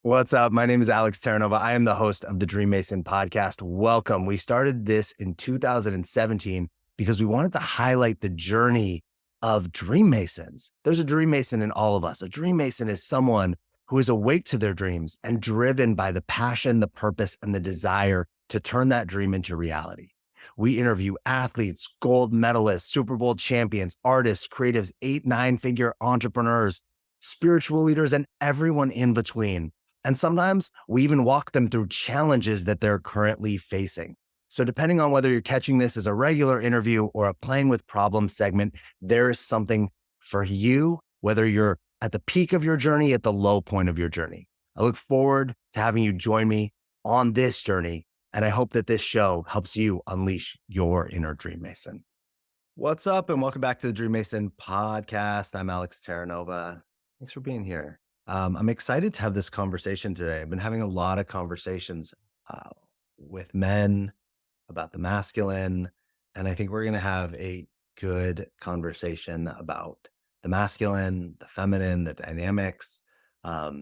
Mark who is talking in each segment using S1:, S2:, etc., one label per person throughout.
S1: What's up? My name is Alex Terranova. I am the host of the Dream Mason podcast. Welcome. We started this in 2017 because we wanted to highlight the journey of Dream Masons. There's a Dream Mason in all of us. A Dream Mason is someone who is awake to their dreams and driven by the passion, the purpose, and the desire to turn that dream into reality. We interview athletes, gold medalists, Super Bowl champions, artists, creatives, 8-9-figure entrepreneurs, spiritual leaders, and everyone in between. And sometimes we even walk them through challenges that they're currently facing. So depending on whether you're catching this as a regular interview or a playing with problems segment, there is something for you, whether you're at the peak of your journey, at the low point of your journey. I look forward to having you join me on this journey. And I hope that this show helps you unleash your inner Dream Mason. What's up? And welcome back to the Dream Mason podcast. I'm Alex Terranova. Thanks for being here. I'm excited to have this conversation today. I've been having a lot of conversations with men about the masculine, and I think we're going to have a good conversation about the masculine, the feminine, the dynamics. I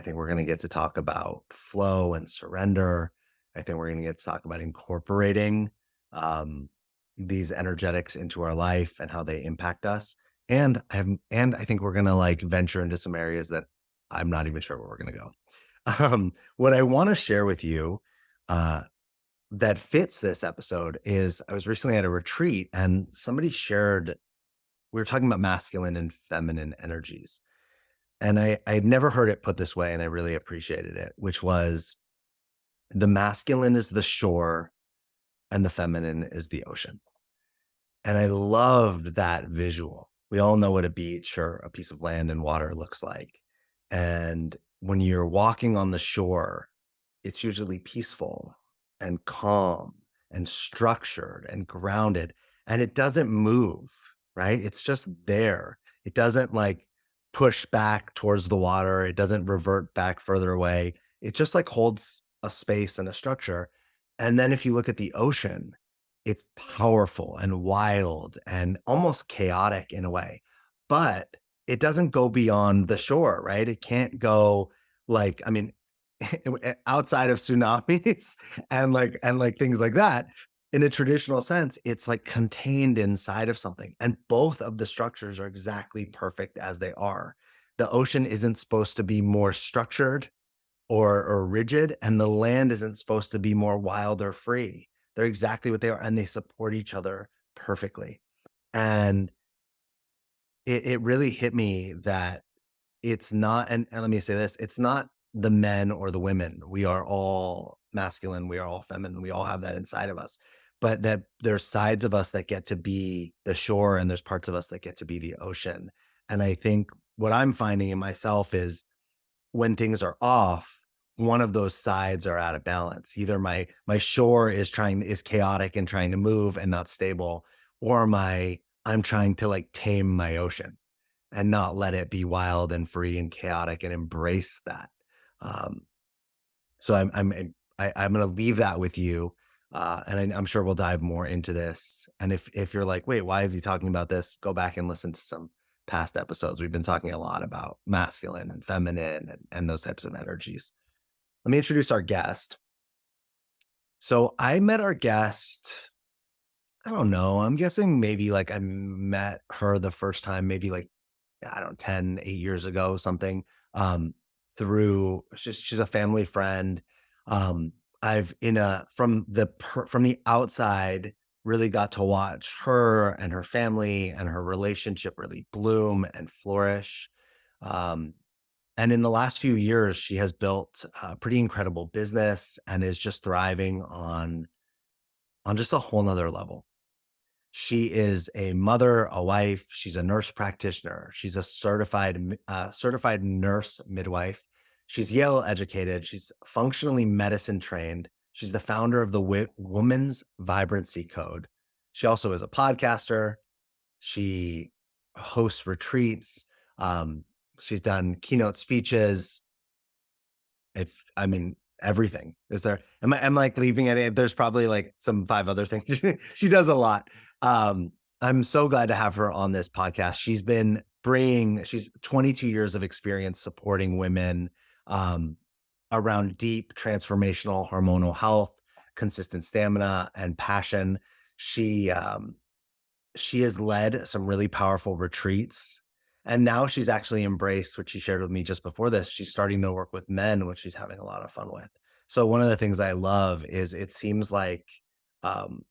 S1: think we're going to get to talk about flow and surrender. I think we're going to get to talk about incorporating these energetics into our life and how they impact us. And I think we're gonna venture into some areas that I'm not even sure where we're gonna go. What I want to share with you that fits this episode is I was recently at a retreat and somebody shared, we were talking about masculine and feminine energies. And I had never heard it put this way, and I really appreciated it, which was the masculine is the shore and the feminine is the ocean. And I loved that visual. We all know what a beach or a piece of land and water looks like. And when you're walking on the shore, it's usually peaceful and calm and structured and grounded. And it doesn't move, right? It's just there. It doesn't push back towards the water. It doesn't revert back further away. It just holds a space and a structure. And then if you look at the ocean, it's powerful and wild and almost chaotic in a way, but it doesn't go beyond the shore, right? It can't go outside of tsunamis and things like that. In a traditional sense, it's contained inside of something. And both of the structures are exactly perfect as they are. The ocean isn't supposed to be more structured or rigid, and the land isn't supposed to be more wild or free. They're exactly what they are, and they support each other perfectly. And it really hit me that it's not, and let me say this, it's not the men or the women. We are all masculine, we are all feminine, we all have that inside of us. But that there's sides of us that get to be the shore, and there's parts of us that get to be the ocean. And I think what I'm finding in myself is when things are off, one of those sides are out of balance. Either my shore is chaotic and trying to move and not stable, or I'm trying to tame my ocean and not let it be wild and free and chaotic and embrace that. So I'm going to leave that with you, and I'm sure we'll dive more into this. And if you're like, wait, why is he talking about this? Go back and listen to some past episodes. We've been talking a lot about masculine and feminine and those types of energies. Let me introduce our guest. So I met our guest, I don't know, I'm guessing maybe I met her the first time, maybe 8 years ago, something, through, she's a family friend. I've from the outside, really got to watch her and her family and her relationship really bloom and flourish. And in the last few years, she has built a pretty incredible business and is just thriving on just a whole nother level. She is a mother, a wife. She's a nurse practitioner. She's a certified nurse midwife. She's Yale educated. She's functionally medicine trained. She's the founder of the Women's Vibrancy Code. She also is a podcaster. She hosts retreats. She's done keynote speeches. Everything. Is there, am I leaving it? There's probably some 5 other things. She does a lot. I'm so glad to have her on this podcast. She's 22 years of experience supporting women um, around deep transformational hormonal health, consistent stamina, and passion. She she has led some really powerful retreats. And now she's actually embraced what she shared with me just before this. She's starting to work with men, which she's having a lot of fun with. So one of the things I love is it seems like um,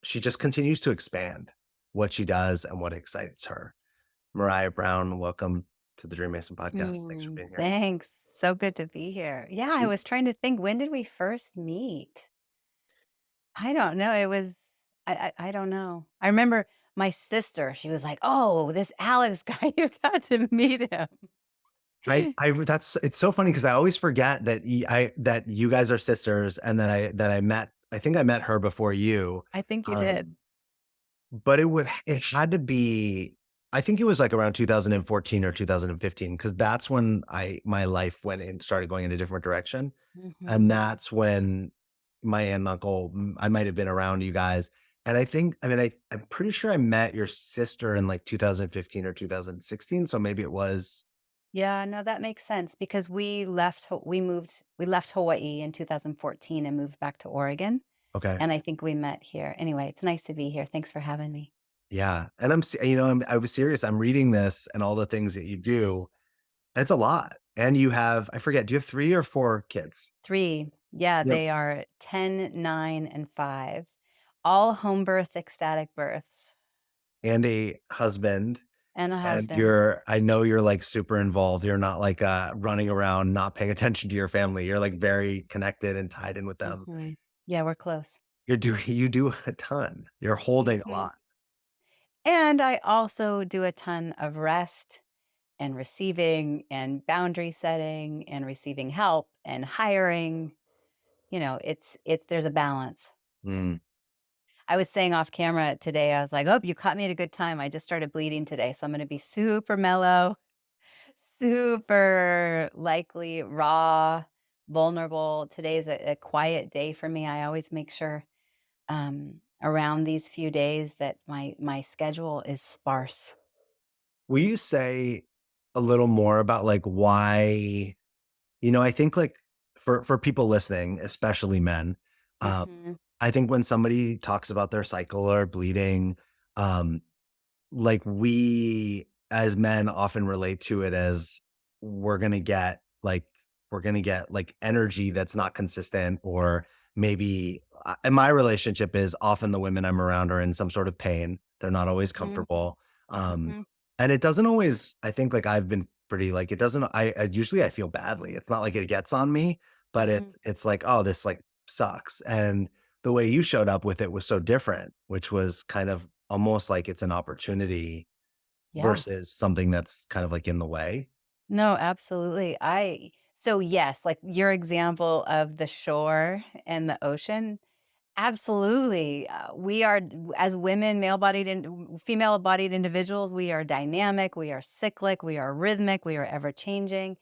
S1: she just continues to expand what she does and what excites her. Maraya Brown, welcome to the Dream Mason podcast. Thanks for being here.
S2: Thanks. So good to be here. Yeah, I was trying to think, when did we first meet? I don't know. It was I don't know. I remember my sister, she was like, "Oh, this Alex guy, you got to meet him."
S1: I that's it's so funny because I always forget that that you guys are sisters and that I met I think I met her before you.
S2: I think you
S1: Um,
S2: did.
S1: but it had to be I think it was like around 2014 or 2015 because that's when I my life went and started going in a different direction. And
S2: Mhm.
S1: that's when my aunt and uncle, I might have been around you guys. And I'm pretty sure I met your sister in like 2015 or 2016. So maybe it was
S2: Yeah, no, that makes sense because we left Hawaii in 2014 and moved back to Oregon,
S1: okay.
S2: and I think we met here. Anyway, it's nice to be here. Thanks for having me.
S1: Yeah, and I was serious. I'm reading this and all the things that you do, and it's a lot. And you have, I forget, do you have 3 or 4 kids?
S2: 3. Yeah,
S1: You have
S2: they are 10, 9, and 5. All home birth, ecstatic births,
S1: and a husband,
S2: and a
S1: and
S2: husband.
S1: I know you're, like, super involved. You're not, like, running around, not paying attention to your family. You're, like, very connected and tied in with them.
S2: Mhm. Yeah, we're close.
S1: You do a ton. You're holding a
S2: Mhm.
S1: lot.
S2: And I also do a ton of rest and receiving and boundary setting and receiving help and hiring. It's there's a balance.
S1: Mm.
S2: I was saying off camera today, I was like, "Oh, you caught me at a good time. I just started bleeding today, so I'm gonna be super mellow, super likely raw, vulnerable. Today's a quiet day for me. I always make sure around these few days that my schedule is sparse.
S1: Will you say a little more about, like, why I think, like, for people listening, especially men, um,
S2: Mhm.
S1: I think when somebody talks about their cycle or bleeding, um, like, we as men often relate to it as we're gonna get, like energy that's not consistent or maybe and my relationship is often the women I'm around are in some sort of pain. They're not always
S2: Mhm.
S1: comfortable, um,
S2: Mhm.
S1: and it doesn't always I think, like, I've been pretty, like, it doesn't I usually I feel badly. It's not like it gets on me, but
S2: Mhm.
S1: it's like, "Oh, this, like, sucks," and the way you showed up with it was so different, which was kind of almost like it's an opportunity
S2: Yeah.
S1: versus something that's kind of, like, in the way.
S2: No, absolutely. I so yes, like your example of the shore and the ocean, absolutely. We are as women, female-bodied individuals, we are dynamic, we are cyclic, we are rhythmic, we are ever changing.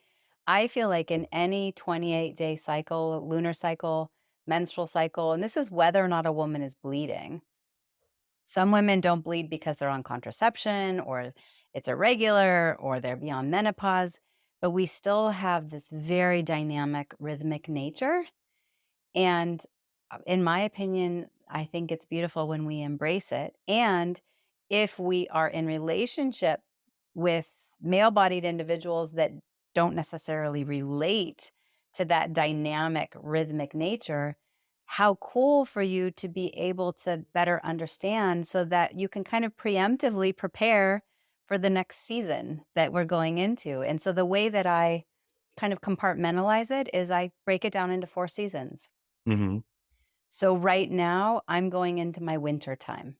S2: I feel like in any 28-day cycle, lunar cycle, menstrual cycle, and this is whether or not a woman is bleeding. Some women don't bleed because they're on contraception or it's irregular or they're beyond menopause, but we still have this very dynamic, rhythmic nature. And in my opinion, I think it's beautiful when we embrace it. And if we are in relationship with male bodied individuals that don't necessarily relate to that dynamic, rhythmic nature, how cool for you to be able to better understand so that you can kind of preemptively prepare for the next season that we're going into. And so the way that I kind of compartmentalize it is I break it down into 4 seasons.
S1: Mhm.
S2: So right now, I'm going into my winter time.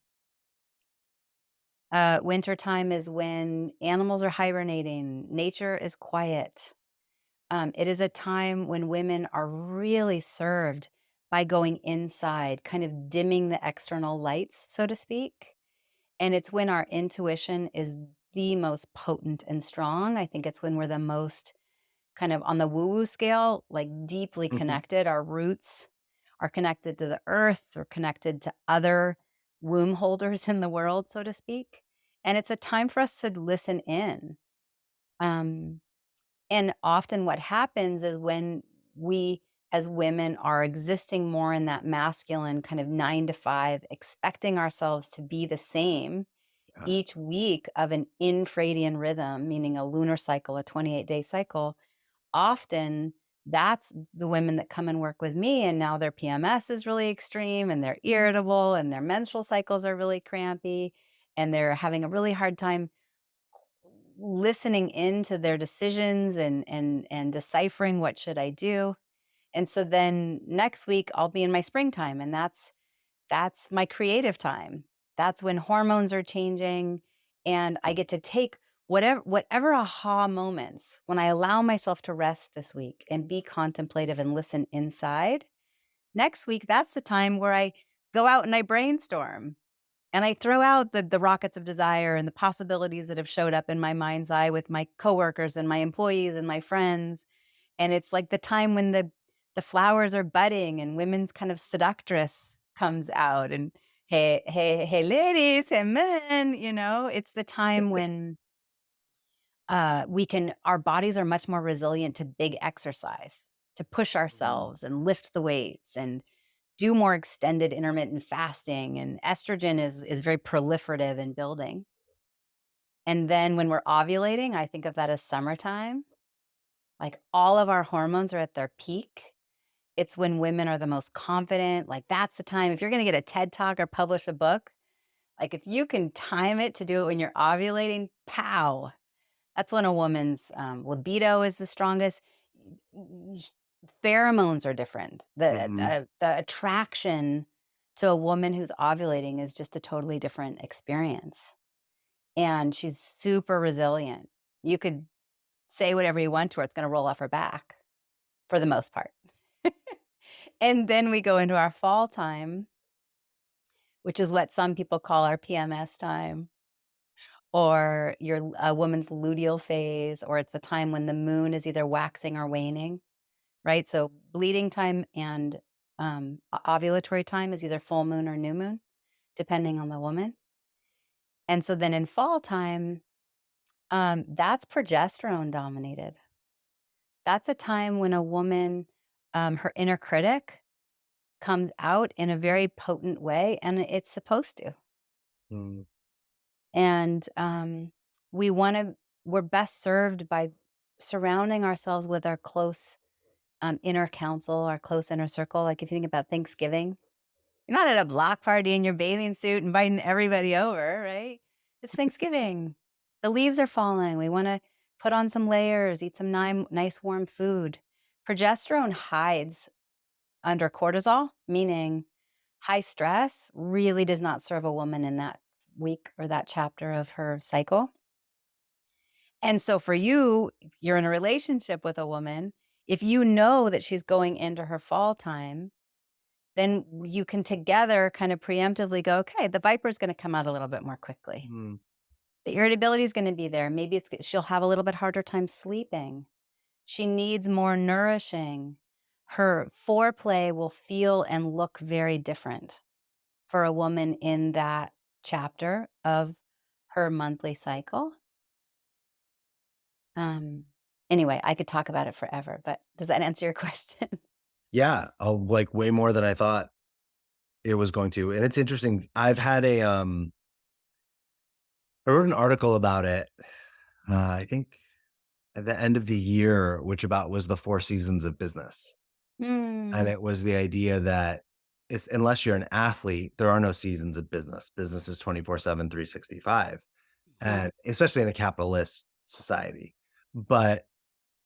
S2: Winter time is when animals are hibernating, nature is quiet. It is a time when women are really served by going inside, kind of dimming the external lights, so to speak. And it's when our intuition is the most potent and strong. I think it's when we're the most kind of on the woo-woo scale, like deeply
S1: Mhm.
S2: connected. Our roots are connected to the earth or connected to other womb holders in the world, so to speak. And it's a time for us to listen in. Um, And often what happens is when we as women are existing more in that masculine kind of 9 to 5, expecting ourselves to be the same
S1: Yeah.
S2: each week of an infradian rhythm, meaning a lunar cycle, a 28-day cycle, often that's the women that come and work with me. And now their PMS is really extreme and they're irritable and their menstrual cycles are really crampy and they're having a really hard time listening into their decisions and deciphering what should I do. And so then next week I'll be in my springtime and that's my creative time. That's when hormones are changing and I get to take whatever aha moments when I allow myself to rest this week and be contemplative and listen inside. Next week that's the time where I go out and I brainstorm and I throw out the rockets of desire and the possibilities that have showed up in my mind's eye with my coworkers and my employees and my friends. And it's like the time when the flowers are budding and women's kind of seductress comes out and hey ladies, hey men, it's the time when we can our bodies are much more resilient to big exercise, to push
S1: Mhm.
S2: ourselves and lift the weights and do more extended intermittent fasting, and estrogen is very proliferative in building. And then when we're ovulating, I think of that as summertime. Like all of our hormones are at their peak. It's when women are the most confident. Like that's the time if you're going to get a TED Talk or publish a book, like if you can time it to do it when you're ovulating, pow. That's when a woman's libido is the strongest. Y- Pheromones are different.
S1: Mhm.
S2: The attraction to a woman who's ovulating is just a totally different experience. And she's super resilient. You could say whatever you want to her, it's going to roll off her back for the most part. And then we go into our fall time, which is what some people call our PMS time, or your a woman's luteal phase, or it's the time when the moon is either waxing or waning, right? So bleeding time and ovulatory time is either full moon or new moon, depending on the woman. And so then in fall time, that's progesterone dominated. That's a time when a woman, her inner critic comes out in a very potent way, and it's supposed to.
S1: Mm.
S2: And we want to, we're best served by surrounding ourselves with our close inner council, our close inner circle. Like if you think about Thanksgiving, you're not at a block party in your bathing suit inviting everybody over, right? It's Thanksgiving. The leaves are falling. We want to put on some layers, eat some nice warm food. Progesterone hides under cortisol, meaning high stress really does not serve a woman in that week or that chapter of her cycle. And so for you, if you're in a relationship with a woman, if you know that she's going into her fall time, then you can together kind of preemptively go, okay, the viper's going to come out a little bit more quickly.
S1: Mm.
S2: The irritability is going to be there. Maybe she'll have a little bit harder time sleeping. She needs more nourishing. Her foreplay will feel and look very different for a woman in that chapter of her monthly cycle. Um, anyway, I could talk about it forever, but does that answer your question?
S1: Yeah, like way more than I thought it was going to. And it's interesting. I wrote an article about it. I think at the end of the year, which about was the 4 seasons of business. And
S2: Hmm.
S1: it was the idea that it's unless you're an athlete, there are no seasons of business. Business is 24/7, 365,
S2: Yeah.
S1: and especially in a capitalist society. But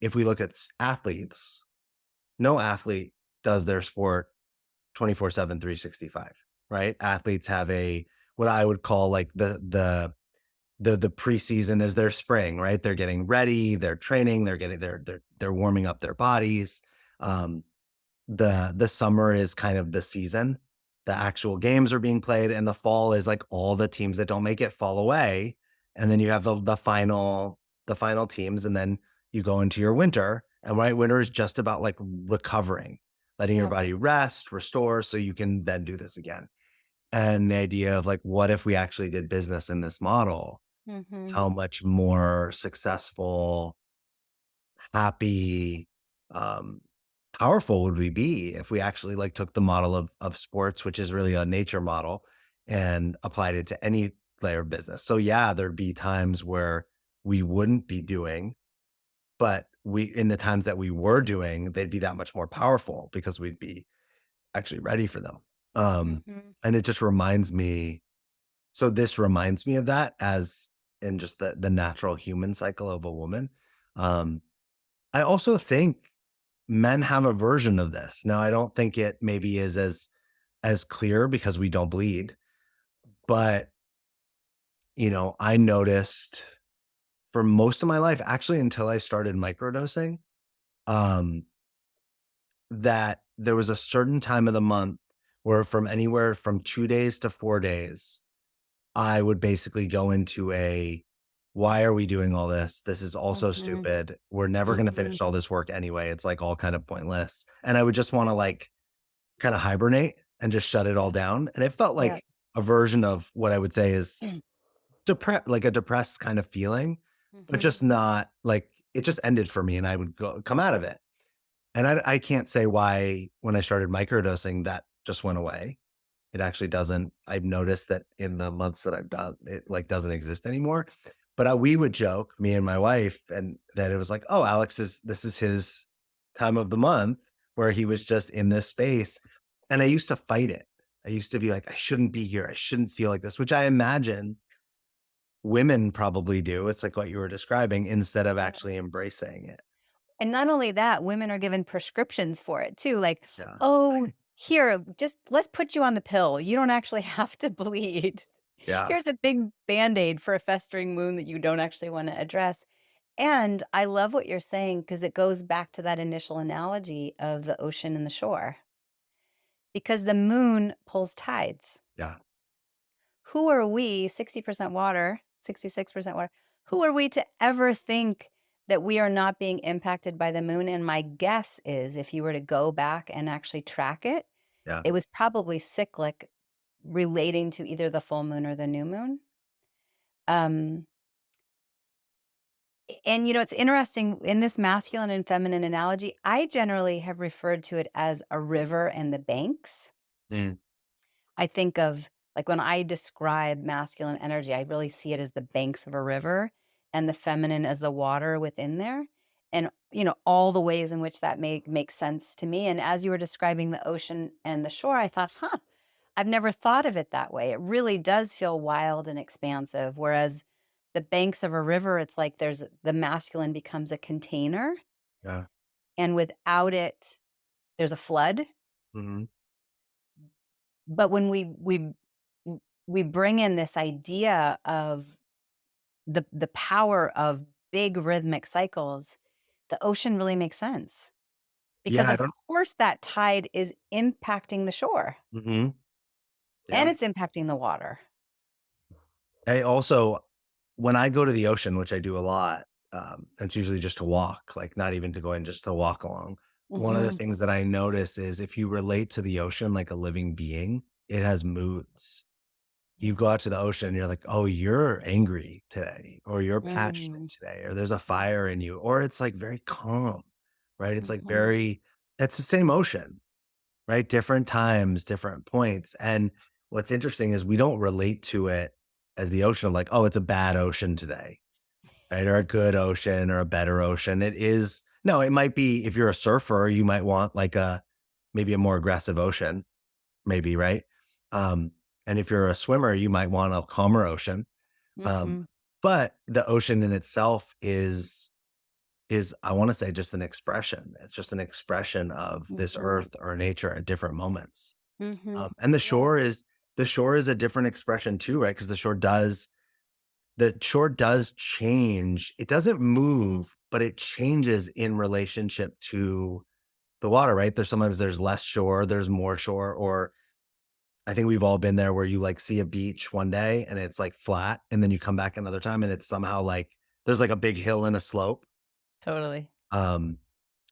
S1: if we look at athletes, no athlete does their sport 24/7, 365, right? Athletes have a what I would call like the preseason is their spring, right? They're getting ready, they're training, they're warming up their bodies. Um, the summer is kind of the season. The actual games are being played, and the fall is like all the teams that don't make it fall away. And then you have the final teams, and then you go into your winter. And right, winter is just about like recovering, letting your
S2: Yep.
S1: body rest, restore, so you can then do this again. And the idea of like, what if we actually did business in this model?
S2: Hmm.
S1: How much more successful, happy, um, powerful would we be if we actually like took the model of sports, which is really a nature model, and applied it to any layer of business. So yeah, there'd be times where we wouldn't be doing, but we in the times that we were doing, they'd be that much more powerful because we'd be actually ready for them.
S2: Mhm.
S1: And it just reminds me, so this reminds me of that as in just the natural human cycle of a woman. Um, I also think men have a version of this. Now, I don't think it maybe is as clear because we don't bleed, but I noticed for most of my life, actually until I started microdosing, um, that there was a certain time of the month where from anywhere from 2 days to 4 days, I would basically go into a, "Why are we doing all this? This is all so
S2: Mhm.
S1: stupid. We're never gonna
S2: Mhm.
S1: finish all this work anyway. It's, like, all kind of pointless." And I would just wanna, like, kinda hibernate and just shut it all
S2: Yeah.
S1: down, and it felt
S2: Yeah.
S1: like a version of what I would say is like a depressed kind of feeling, but
S2: Mhm.
S1: just not like it just ended for me, and I would come out of it. And I can't say why when I started microdosing that just went away. It actually doesn't. I've noticed that in the months that I've done, it like doesn't exist anymore. But we would joke, me and my wife, and that it was like, oh, this is his time of the month where he was just in this space. And I used to fight it. I used to be like, I shouldn't be here. I shouldn't feel like this, which I imagine women probably do. It's like what you were describing instead of
S2: Yeah.
S1: actually embracing it.
S2: And not only that, women are given prescriptions for it too, like,
S1: Yeah.
S2: "Oh, here, just let's put you on the pill. You don't actually have to bleed.
S1: Yeah.
S2: Here's a big Band-Aid for a festering wound that you don't actually wanna address." And I love what you're saying because it goes back to that initial analogy of the ocean and the shore, because the moon pulls tides.
S1: Yeah.
S2: Who are we, 60% water, 66% water, who are we to ever think that we are not being impacted by the moon? And my guess is if you were to go back and actually track it,
S1: Yeah.
S2: it was probably cyclic relating to either the full moon or the new moon. Um, and it's interesting in this masculine and feminine analogy, I generally have referred to it as a river and the banks.
S1: Mm.
S2: I think of like when I describe masculine energy, I really see it as the banks of a river and the feminine as the water within there. And all the ways in which that makes sense to me. And as you were describing the ocean and the shore, I thought, huh, I've never thought of it that way. It really does feel wild and expansive. Whereas the banks of a river, it's like the masculine becomes a container,
S1: Yeah.
S2: and without it, there's a flood.
S1: Mhm.
S2: But when we bring in this idea of the power of big rhythmic cycles, the ocean really makes sense because
S1: Yeah, I
S2: of
S1: don't.
S2: course that tide is impacting the shore
S1: Mhm.
S2: and
S1: Yeah.
S2: it's impacting the water.
S1: I also when I go to the ocean, which I do a lot, it's usually just to walk, like, not even to go in, just to walk along. One of the
S2: Mhm.
S1: things that I notice is if you relate to the ocean like a living being, it has moods. You
S2: Yeah.
S1: go out to the ocean, and you're like, "Oh, you're angry today," or "You're passionate
S2: Mm.
S1: today," or "There's a fire in you," or it's, like, very calm, right? It's, like,
S2: Mhm.
S1: very it's the same ocean, right? Different times, different points, and what's interesting is we don't relate to it as the ocean of like, "Oh, it's a bad ocean today," right? Or a good ocean or a better ocean. It is no, it might be if you're a surfer, you might want like a maybe a more aggressive ocean, maybe, right? Um, and if you're a swimmer, you might want a calmer ocean. Um,
S2: Mhm.
S1: but the ocean in itself is I wanna say just an expression. It's just an expression of this
S2: Mhm.
S1: earth or nature at different moments.
S2: Mhm.
S1: And
S2: Yeah.
S1: the shore is a different expression too, right? Because the shore does change. It doesn't move, but it changes in relationship to the water, right? There's less shore, there's more shore, or I think we've all been there where you like see a beach one day and it's like flat, and then you come back another time and it's somehow like there's like a big hill and a slope.
S2: Totally.
S1: Um,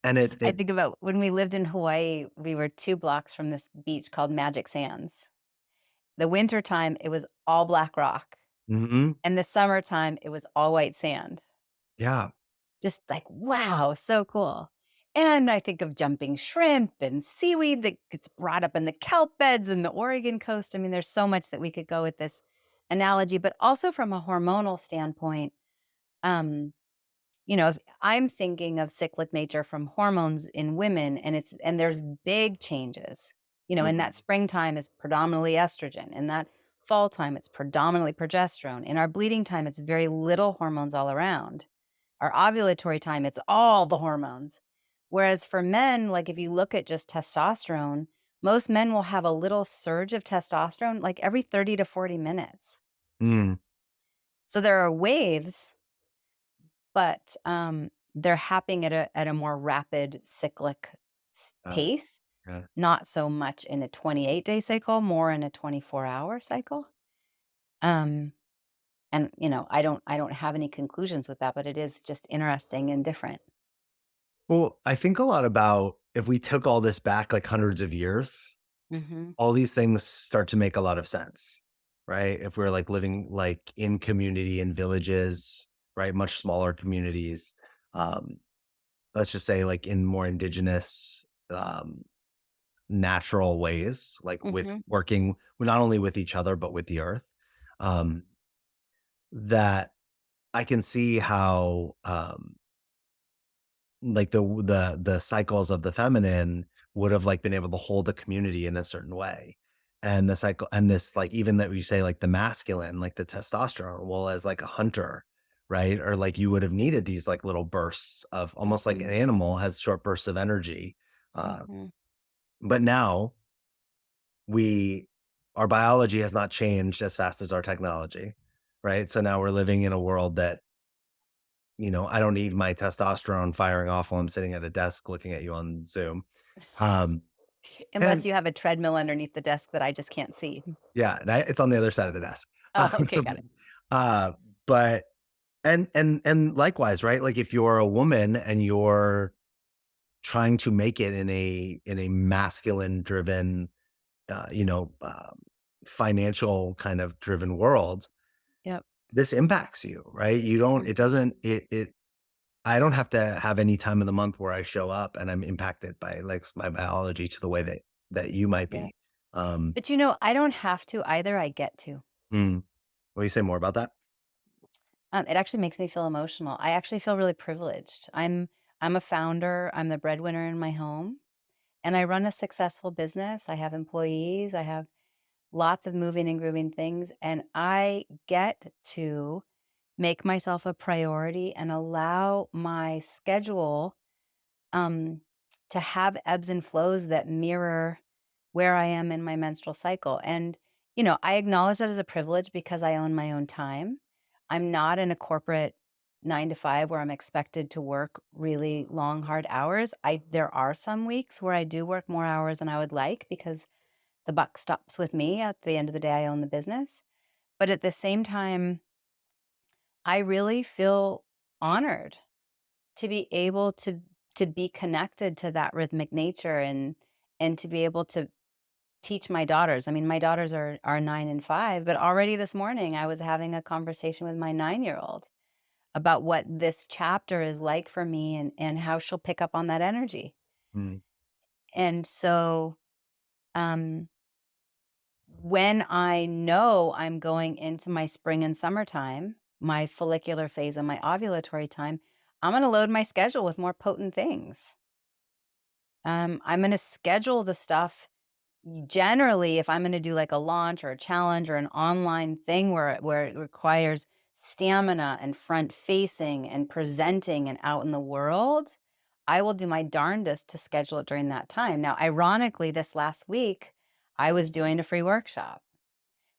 S1: and
S2: I
S1: it
S2: think about when we lived in Hawaii, we were 2 blocks from this beach called Magic Sands. The wintertime, it was all black rock,
S1: mhm,
S2: and the summertime, it was all white sand.
S1: yeah.
S2: Just like, wow, so cool. And I think of jumping shrimp and seaweed that gets brought up in the kelp beds in the Oregon coast. I mean, there's so much that we could go with this analogy, but also from a hormonal standpoint, um, if I'm thinking of cyclic nature from hormones in women, and there's big changes. In
S1: Mhm.
S2: that springtime is predominantly estrogen. In that fall time, it's predominantly progesterone. In our bleeding time, it's very little hormones all around. Our ovulatory time, it's all the hormones. Whereas for men, like if you look at just testosterone, most men will have a little surge of testosterone like every 30 to 40 minutes.
S1: Mm.
S2: So there are waves, but they're happening at a more rapid cyclic
S1: Uh,
S2: pace,
S1: yeah.
S2: not so much in a 28-day cycle, more in a 24-hour cycle. Um, and I don't have any conclusions with that, but it is just interesting and different.
S1: Well, I think a lot about if we took all this back like hundreds of years,
S2: Hmm.
S1: all these things start to make a lot of sense, right? If we're like living like in community in villages, right? Much smaller communities. Um, let's just say like in more indigenous, natural ways, like with
S2: Hmm.
S1: working not only with each other, but with the earth. Um, that I can see how like the cycles of the feminine would have like been able to hold the community in a certain way. And the cycle and this like even that we say like the masculine, like the testosterone, well, as like a hunter, right? Or like you would have needed these like little bursts of almost like an
S2: Hmm.
S1: animal has short bursts of energy. Uh,
S2: Hmm.
S1: but now we our biology has not changed as fast as our technology, right? So now we're living in a world that I don't need my testosterone firing off while I'm sitting at a desk looking at you on Zoom. Um,
S2: Unless
S1: and
S2: you have a treadmill underneath the desk that I just can't see.
S1: yeah, and it's on the other side of the desk.
S2: Oh, okay, got it.
S1: Uh, but and likewise, right? Like if you're a woman and you're trying to make it in a masculine driven, financial kind of driven world,
S2: Yep.
S1: this impacts you, right? You don't. It
S2: Mhm.
S1: doesn't. It I don't have to have any time of the month where I show up and I'm impacted by like my biology to the way that you might
S2: Yeah.
S1: be. Um,
S2: But I don't have to either. I get to.
S1: mm, will you say more about that?
S2: It actually makes me feel emotional. I actually feel really privileged. I'm a founder. I'm the breadwinner in my home, and I run a successful business. I have employees. I have lots of moving and grooving things, and I get to make myself a priority and allow my schedule um, to have ebbs and flows that mirror where I am in my menstrual cycle. And, I acknowledge that as a privilege because I own my own time. I'm not in a corporate 9 to 5 where I'm expected to work really long, hard hours. There are some weeks where I do work more hours than I would like because the buck stops with me. At the end of the day, I own the business. But at the same time, I really feel honored to be able to be connected to that rhythmic nature and to be able to teach my daughters. I mean, my daughters are 9 and 5, but already this morning I was having a conversation with my 9-year-old about what this chapter is like for me and how she'll pick up on that energy.
S1: Mm,
S2: And so um when I know I'm going into my spring and summertime, my follicular phase and my ovulatory time, I'm going to load my schedule with more potent things. I'm gonna schedule the stuff generally if I'm gonna do like a launch or a challenge or an online thing where it requires stamina and front facing and presenting and out in the world, I will do my darndest to schedule it during that time. Now, ironically, this last week, I was doing a free workshop.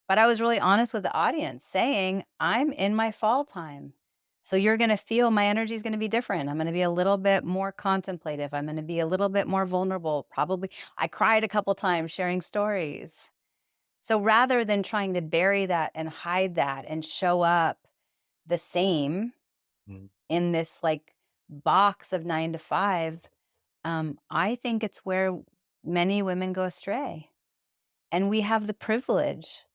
S2: But I was really honest with the audience saying, "I'm in my fall time. So you're gonna feel my energy is gonna be different. I'm gonna be a little bit more contemplative. I'm gonna be a little bit more vulnerable. Probably I cried a couple times sharing stories." So rather than trying to bury that and hide that and show up the same
S1: mm,
S2: in this like box of 9 to 5, I think it's where many women go astray. And we have the privilege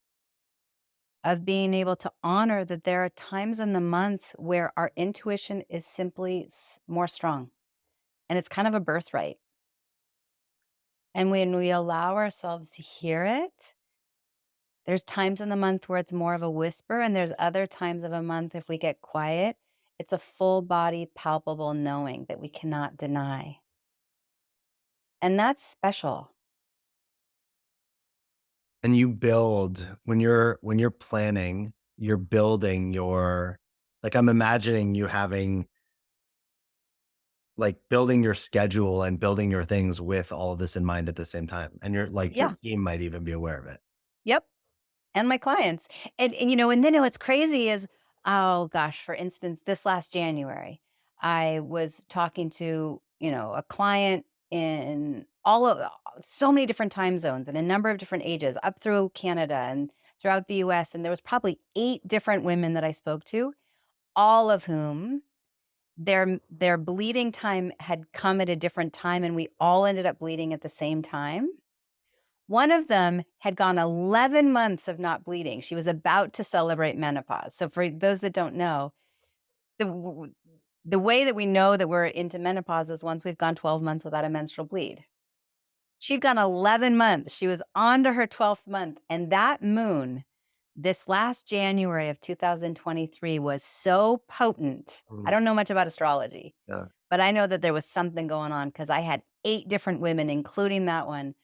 S2: of being able to honor that there are times in the month where our intuition is simply more strong, and it's kind of a birthright. And when we allow ourselves to hear it, there's times in the month where it's more of a whisper, and there's other times of a month if we get quiet, it's a full body, palpable knowing that we cannot deny. And that's special.
S1: And you build when you're planning, you're building your like I'm imagining you having like building your schedule and building your things with all of this in mind at the same time. And you're like your
S2: Yeah.
S1: team might even be aware of it.
S2: Yep. And my clients. And then what's crazy is, oh gosh, for instance, this last January, I was talking to, a client in all of so many different time zones and a number of different ages up through Canada and throughout the US. And there was probably 8 different women that I spoke to, all of whom their bleeding time had come at a different time, and we all ended up bleeding at the same time. One of them had gone 11 months of not bleeding. She was about to celebrate menopause. So for those that don't know, the w the way that we know that we're into menopause is once we've gone 12 months without a menstrual bleed. She'd gone 11 months. She was on to her 12th month, and that moon, this last January of 2023 was so potent. I
S1: Mm,
S2: don't know much about astrology,
S1: yeah.
S2: but I know that there was something going on because I had 8 different women, including that one,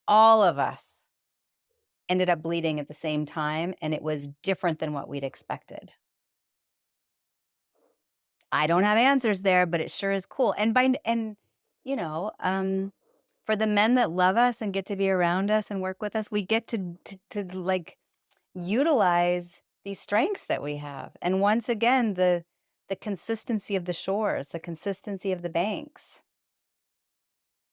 S2: all of us ended up bleeding at the same time, and it was different than what we'd expected. I don't have answers there, but it sure is cool. You know, um, for the men that love us and get to be around us and work with us, we get to like utilize these strengths that we have. And once again, the consistency of the shores, the consistency of the banks.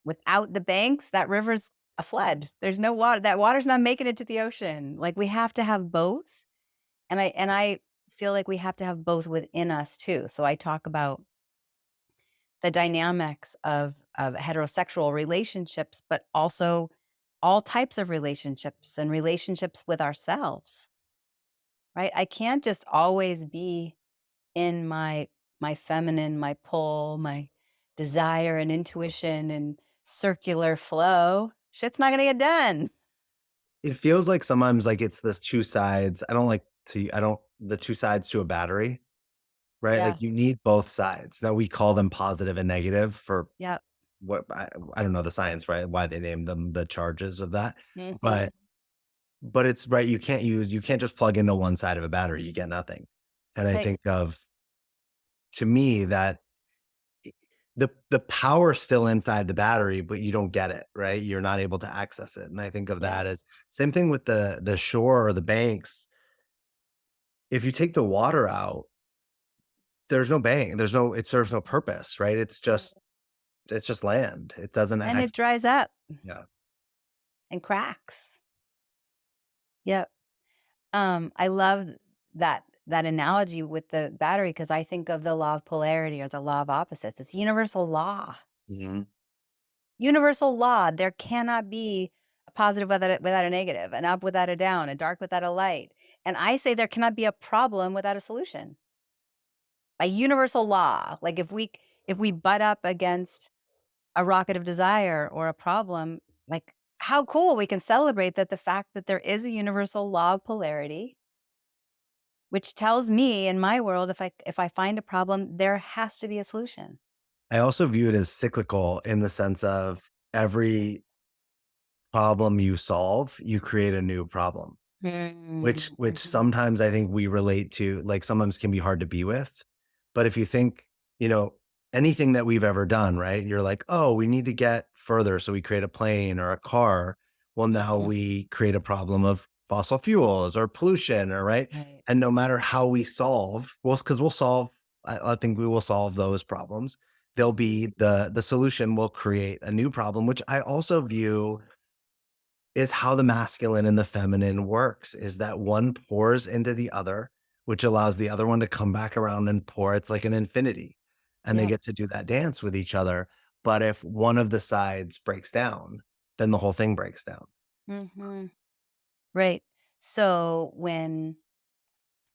S2: Without the banks, that river's a flood. There's no water. That water's not making it to the ocean. Like we have to have both. And I feel like we have to have both within us too. So I talk about the dynamics of heterosexual relationships, but also all types of relationships and relationships with ourselves, right? I can't just always be in my feminine, my pull, my desire and intuition and circular flow. Shit's not gonna get done.
S1: It feels like sometimes like it's the two sides. I don't the two sides to a battery, right? Like
S2: Yeah.
S1: you need both sides. Now we call them positive and negative for
S2: Yep.
S1: what I don't know the science, right? Why they named them the charges of that.
S2: Mhm.
S1: But it's right, you can't just plug into one side of a battery, you get nothing. And I
S2: Right.
S1: think of to me that the power's still inside the battery, but you don't get it, right? You're not able to access it. And I think of
S2: Yeah.
S1: that as same thing with the shore or the banks. If you take the water out, there's no bank, it serves no purpose, right? It's just land. It doesn't
S2: And it
S1: act.
S2: dries up
S1: Yeah.
S2: and cracks. Yep. I love that analogy with the battery because I think of the law of polarity or the law of opposites. It's universal law.
S1: Mhm.
S2: Universal law. There cannot be a positive without a negative, an up without a down, a dark without a light. And I say there cannot be a problem without a solution. By universal law, like if we butt up against a rocket of desire or a problem, like how cool we can celebrate that the fact that there is a universal law of polarity, which tells me in my world, if I find a problem, there has to be a solution.
S1: I also view it as cyclical in the sense of every problem you solve, you create a new problem. Which
S2: Mhm.
S1: sometimes I think we relate to, like, sometimes can be hard to be with. But if you think, you know, anything that we've ever done, right? You're like, "Oh, we need to get further, so we create a plane or a car." Well, now
S2: Mhm.
S1: we create a problem of fossil fuels or pollution or right?
S2: Right.
S1: And no matter how we solve, well, because 'cause we'll solve I think we will solve those problems. There'll be the solution will create a new problem, which I also view is how the masculine and the feminine works, is that one pours into the other, which allows the other one to come back around and pour. It's like an infinity, and they
S2: Yep.
S1: get to do that dance with each other. But if one of the sides breaks down, then the whole thing breaks down.
S2: Mhm. Right. So when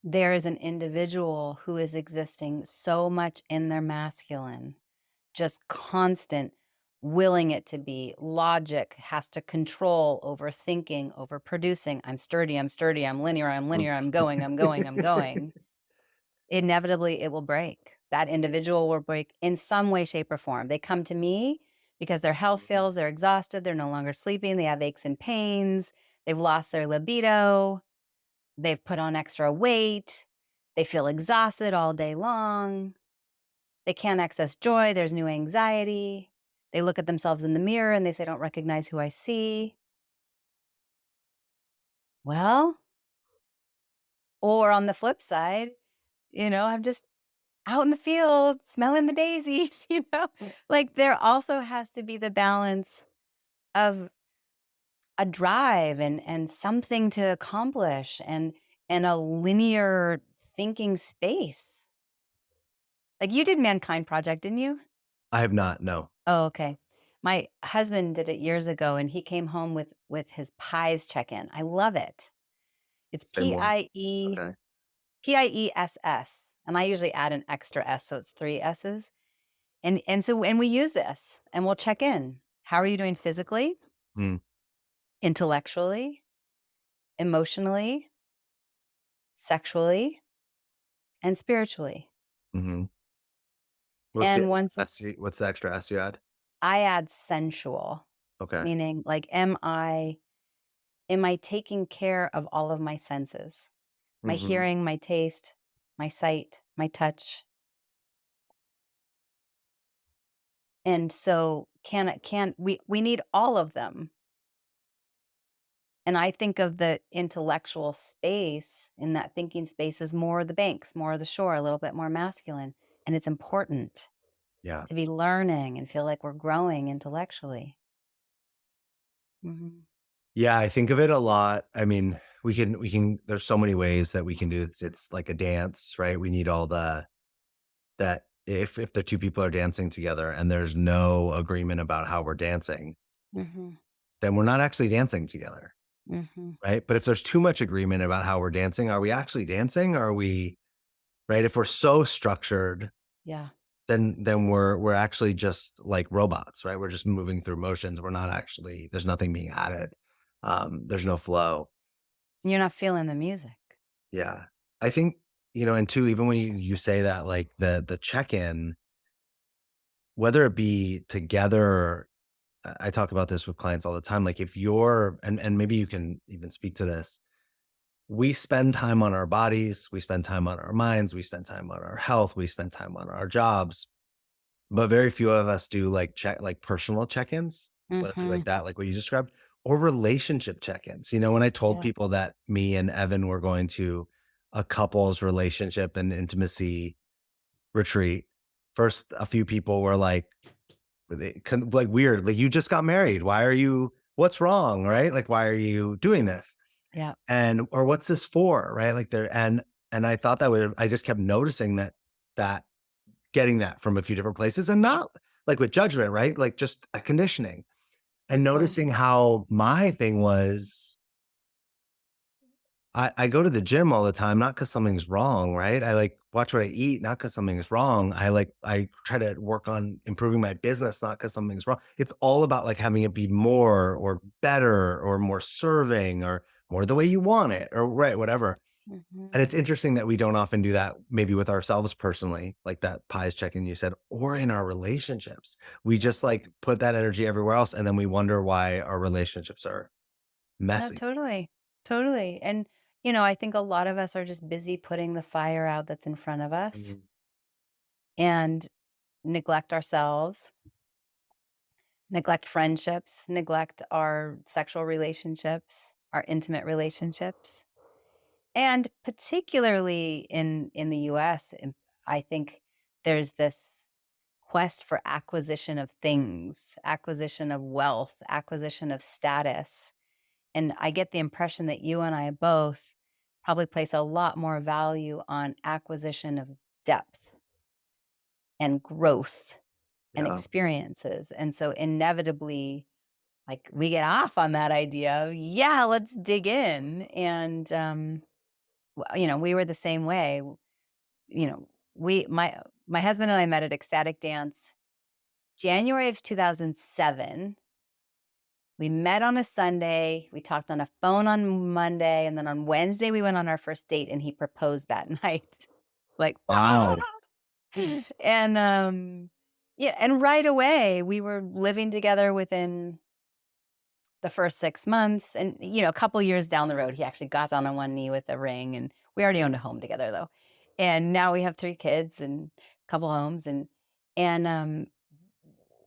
S2: there is an individual who is existing so much in their masculine, just constant, willing it to be. Logic has to control over thinking, over producing. I'm sturdy, I'm linear, I'm going, I'm going. Inevitably, it will break. That individual will break in some way, shape, or form. They come to me because their health fails, they're exhausted, they're no longer sleeping, they have aches and pains, they've lost their libido, they've put on extra weight, they feel exhausted all day long, they can't access joy, there's new anxiety. They look at themselves in the mirror and they say, "I don't recognize who I see." Well, or on the flip side, I'm just out in the field smelling the daisies, Like, there also has to be the balance of a drive and something to accomplish and a linear thinking space. Like, you did Mankind Project, didn't you?
S1: I have not. No.
S2: Oh, okay. My husband did it years ago, and he came home with his pies check-in. I love it. It's
S1: Same one.
S2: P-I-E
S1: Okay.
S2: P-I-E-S-S, and I usually add an extra S, so it's 3 S's. And we use this, and we'll check in. How are you doing physically,
S1: Mm,
S2: intellectually, emotionally, sexually, and spiritually?
S1: hmm
S2: And once
S1: What's the extra S you add?
S2: I add sensual,
S1: Okay.
S2: meaning, like, am I taking care of all of my senses? My
S1: hmm
S2: hearing, my taste, my sight, my touch. And so can we need all of them. And I think of the intellectual space in that thinking space as more of the banks, more of the shore, a little bit more masculine. And it's important
S1: Yeah.
S2: to be learning and feel like we're growing intellectually. Mhm.
S1: Yeah, I think of it a lot. I mean, we can there's so many ways that we can do this. It's like a dance, right? We need all that if the two people are dancing together and there's no agreement about how we're dancing,
S2: Mhm.
S1: then we're not actually dancing together,
S2: Mhm.
S1: right? But if there's too much agreement about how we're dancing, are we actually dancing? Are we right? If we're so structured,
S2: Yeah.
S1: then we're actually just like robots, right? We're just moving through motions. We're not actually there's nothing being added. There's no flow.
S2: You're not feeling the music.
S1: Yeah. I think, and two, even when you say that, like the check-in, whether it be together, I talk about this with clients all the time. Like if you're, and maybe you can even speak to this, we spend time on our bodies, we spend time on our minds, we spend time on our health, we spend time on our jobs, but very few of us do like personal check-ins, whether it be like
S2: Mhm.
S1: that, like what you described, or relationship check-ins. When I told
S2: Yeah.
S1: people that me and Evan were going to a couple's relationship and intimacy retreat, first a few people were like weird, like, "You just got married. What's wrong?" Right? Like, "Why are you doing this?"
S2: Yeah.
S1: Or "What's this for?" Right? Like and I thought I just kept noticing that getting that from a few different places and not like with judgment, right? Like just a conditioning and
S2: Mhm.
S1: noticing how my thing was I go to the gym all the time, not because something's wrong, right? I like watch what I eat, not because something is wrong. I try to work on improving my business, not because something's wrong. It's all about like having it be more or better or more serving or more the way you want it or right, whatever. And
S2: Mhm.
S1: it's interesting that we don't often do that maybe with ourselves personally, like that pies check-in you said, or in our relationships. We just like put that energy everywhere else and then we wonder why our relationships are
S2: No,
S1: messy.
S2: totally. Totally. And, I think a lot of us are just busy putting the fire out that's in front of us
S1: Mhm.
S2: and neglect ourselves, neglect friendships, neglect our sexual relationships, our intimate relationships. And particularly in the US, I think there's this quest for acquisition of things, acquisition of wealth, acquisition of status. And I get the impression that you and I both probably place a lot more value on acquisition of depth and growth and
S1: Yeah.
S2: experiences. And so inevitably, like, we get off on that idea of, yeah, let's dig in. And we were the same way. You know, my husband and I met at Ecstatic Dance January of 2007. We met on a Sunday. We talked on a phone on Monday, and then on Wednesday we went on our first date, and he proposed that night. Like,
S1: Wow.
S2: and yeah, and right away we were living together within the first 6 months, and a couple years down the road, he actually got down on one knee with a ring, and we already owned a home together though, and now we have 3 kids and a couple homes, and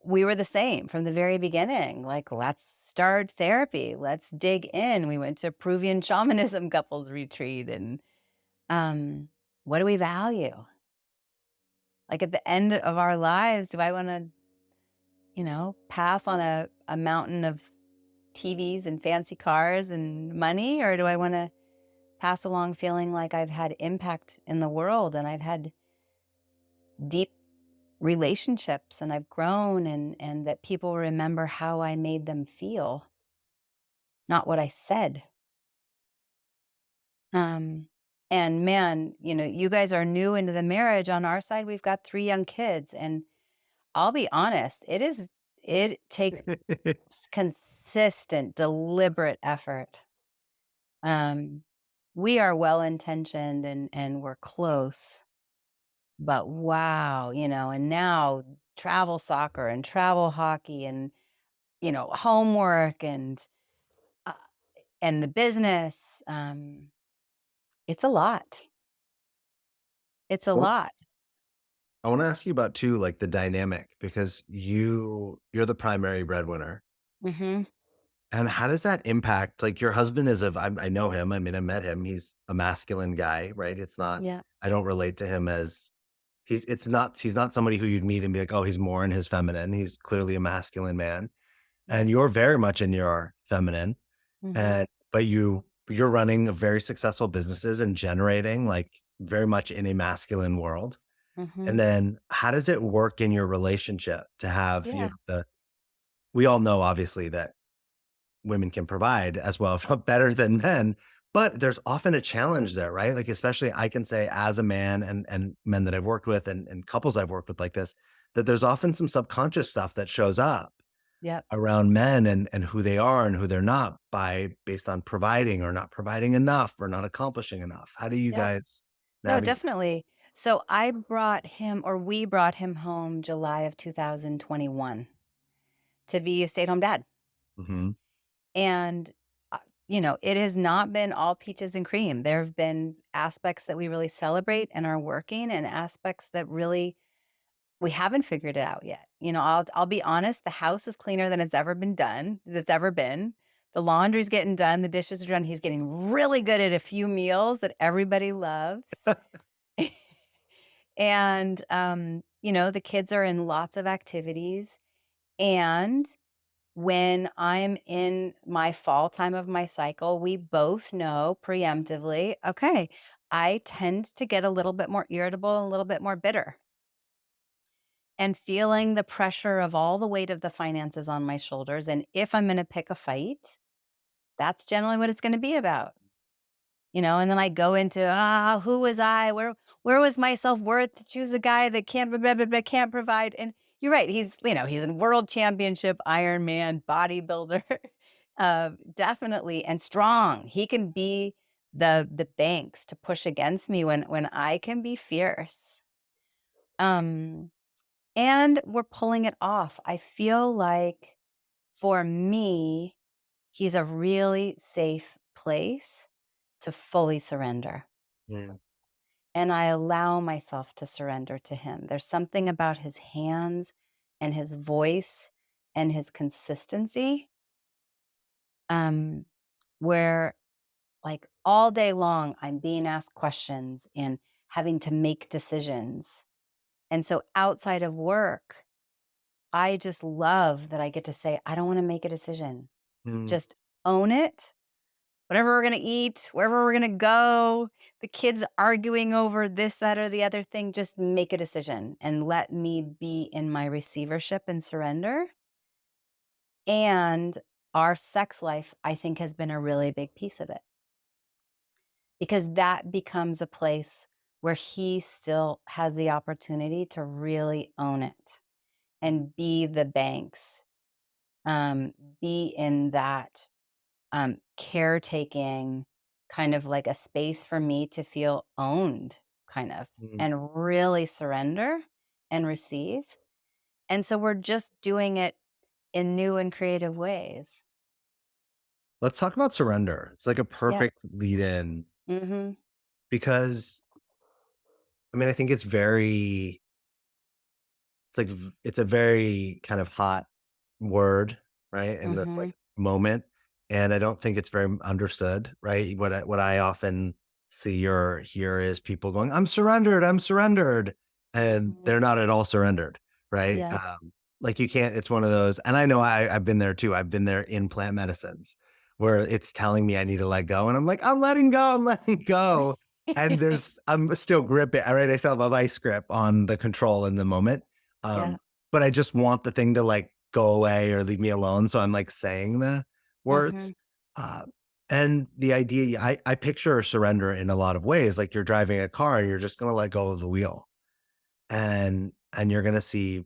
S2: we were the same from the very beginning. Like, let's start therapy. Let's dig in. We went to Peruvian shamanism couples retreat. And um, what do we value? Like, at the end of our lives, do I want to, pass on a mountain of TVs and fancy cars and money? Or do I want to pass along feeling like I've had impact in the world and I've had deep relationships and I've grown, and that people remember how I made them feel, not what I said. Um, and man, you guys are new into the marriage. On our side, we've got 3 young kids, and I'll be honest, it takes consistent, deliberate effort. Um, we are well intentioned and we're close, but wow, and now travel soccer and travel hockey and homework uh, and the business. It's a lot. It's a lot.
S1: I want to ask you about too, like the dynamic, because you're the primary breadwinner.
S2: Mhm.
S1: And how does that impact, like your husband is I know him. I mean, I met him. He's a masculine guy, right? It's not,
S2: Yeah.
S1: I don't relate to him as he's not somebody who you'd meet and be like, oh, he's more in his feminine. He's clearly a masculine man.
S2: Yeah.
S1: And you're very much in your feminine.
S2: Mhm.
S1: And, but you're running a very successful businesses and generating like very much in a masculine world. And
S2: Mhm.
S1: then how does it work in your relationship to have,
S2: Yeah.
S1: we all know obviously that women can provide as well, if not better than men, but there's often a challenge there, right? Like, especially I can say as a man and men that I've worked with and couples I've worked with like this, that there's often some subconscious stuff that shows up
S2: Yep.
S1: around men and who they are and who they're not based on providing or not providing enough or not accomplishing enough. How do you
S2: Yep.
S1: guys
S2: No,
S1: navigate?
S2: definitely. So we brought him home July of 2021 to be a stay-at-home dad.
S1: Mhm.
S2: And it has not been all peaches and cream. There have been aspects that we really celebrate and are working, and aspects that really we haven't figured it out yet. I'll be honest, the house is cleaner than it's ever been done, that's ever been. The laundry's getting done, the dishes are done. He's getting really good at a few meals that everybody loves. And the kids are in lots of activities. And when I'm in my fall time of my cycle, we both know preemptively, okay, I tend to get a little bit more irritable and a little bit more bitter. And feeling the pressure of all the weight of the finances on my shoulders. And if I'm going to pick a fight, that's generally what it's going to be about. And then I go into, who was I? Where was my self-worth to choose a guy that can't blah, blah, blah, can't provide? And you're right. He's a world championship Ironman bodybuilder. Definitely, and strong. He can be the banks to push against me when I can be fierce. Um, and we're pulling it off. I feel like for me, he's a really safe place to fully surrender.
S1: Yeah.
S2: And I allow myself to surrender to him. There's something about his hands and his voice and his consistency, um, where like all day long, I'm being asked questions and having to make decisions. And so outside of work, I just love that I get to say, I don't want to make a decision.
S1: Mm.
S2: Just own it. Whatever we're going to eat, wherever we're going to go, the kids arguing over this, that, or the other thing, just make a decision and let me be in my receivership and surrender. And our sex life, I think, has been a really big piece of it, because that becomes a place where he still has the opportunity to really own it and be the banks, be in that caretaking, kind of like a space for me to feel owned, kind of,
S1: Mm.
S2: and really surrender and receive. And so we're just doing it in new and creative ways.
S1: Let's talk about surrender. It's like a
S2: Yeah.
S1: perfect lead in
S2: Mhm.
S1: because I mean, I think it's a very kind of hot word, right? And that's like
S2: Mhm.
S1: moment. And I don't think it's very understood, right? What I often see or hear is people going, I'm surrendered, I'm surrendered. And
S2: Mhm.
S1: they're not at all surrendered, right?
S2: Yeah.
S1: Like you can't, it's one of those, and I know I've been there too. I've been there in plant medicines where it's telling me I need to let go. And I'm like, I'm letting go, I'm letting go. And I'm still gripping, right? I still have a vice grip on the control in the moment.
S2: Yeah.
S1: Um, but I just want the thing to like go away or leave me alone. So I'm like saying the words.
S2: Mhm.
S1: Uh, and the idea, I picture surrender in a lot of ways. Like you're driving a car and you're just going to let go of the wheel and you're going to see,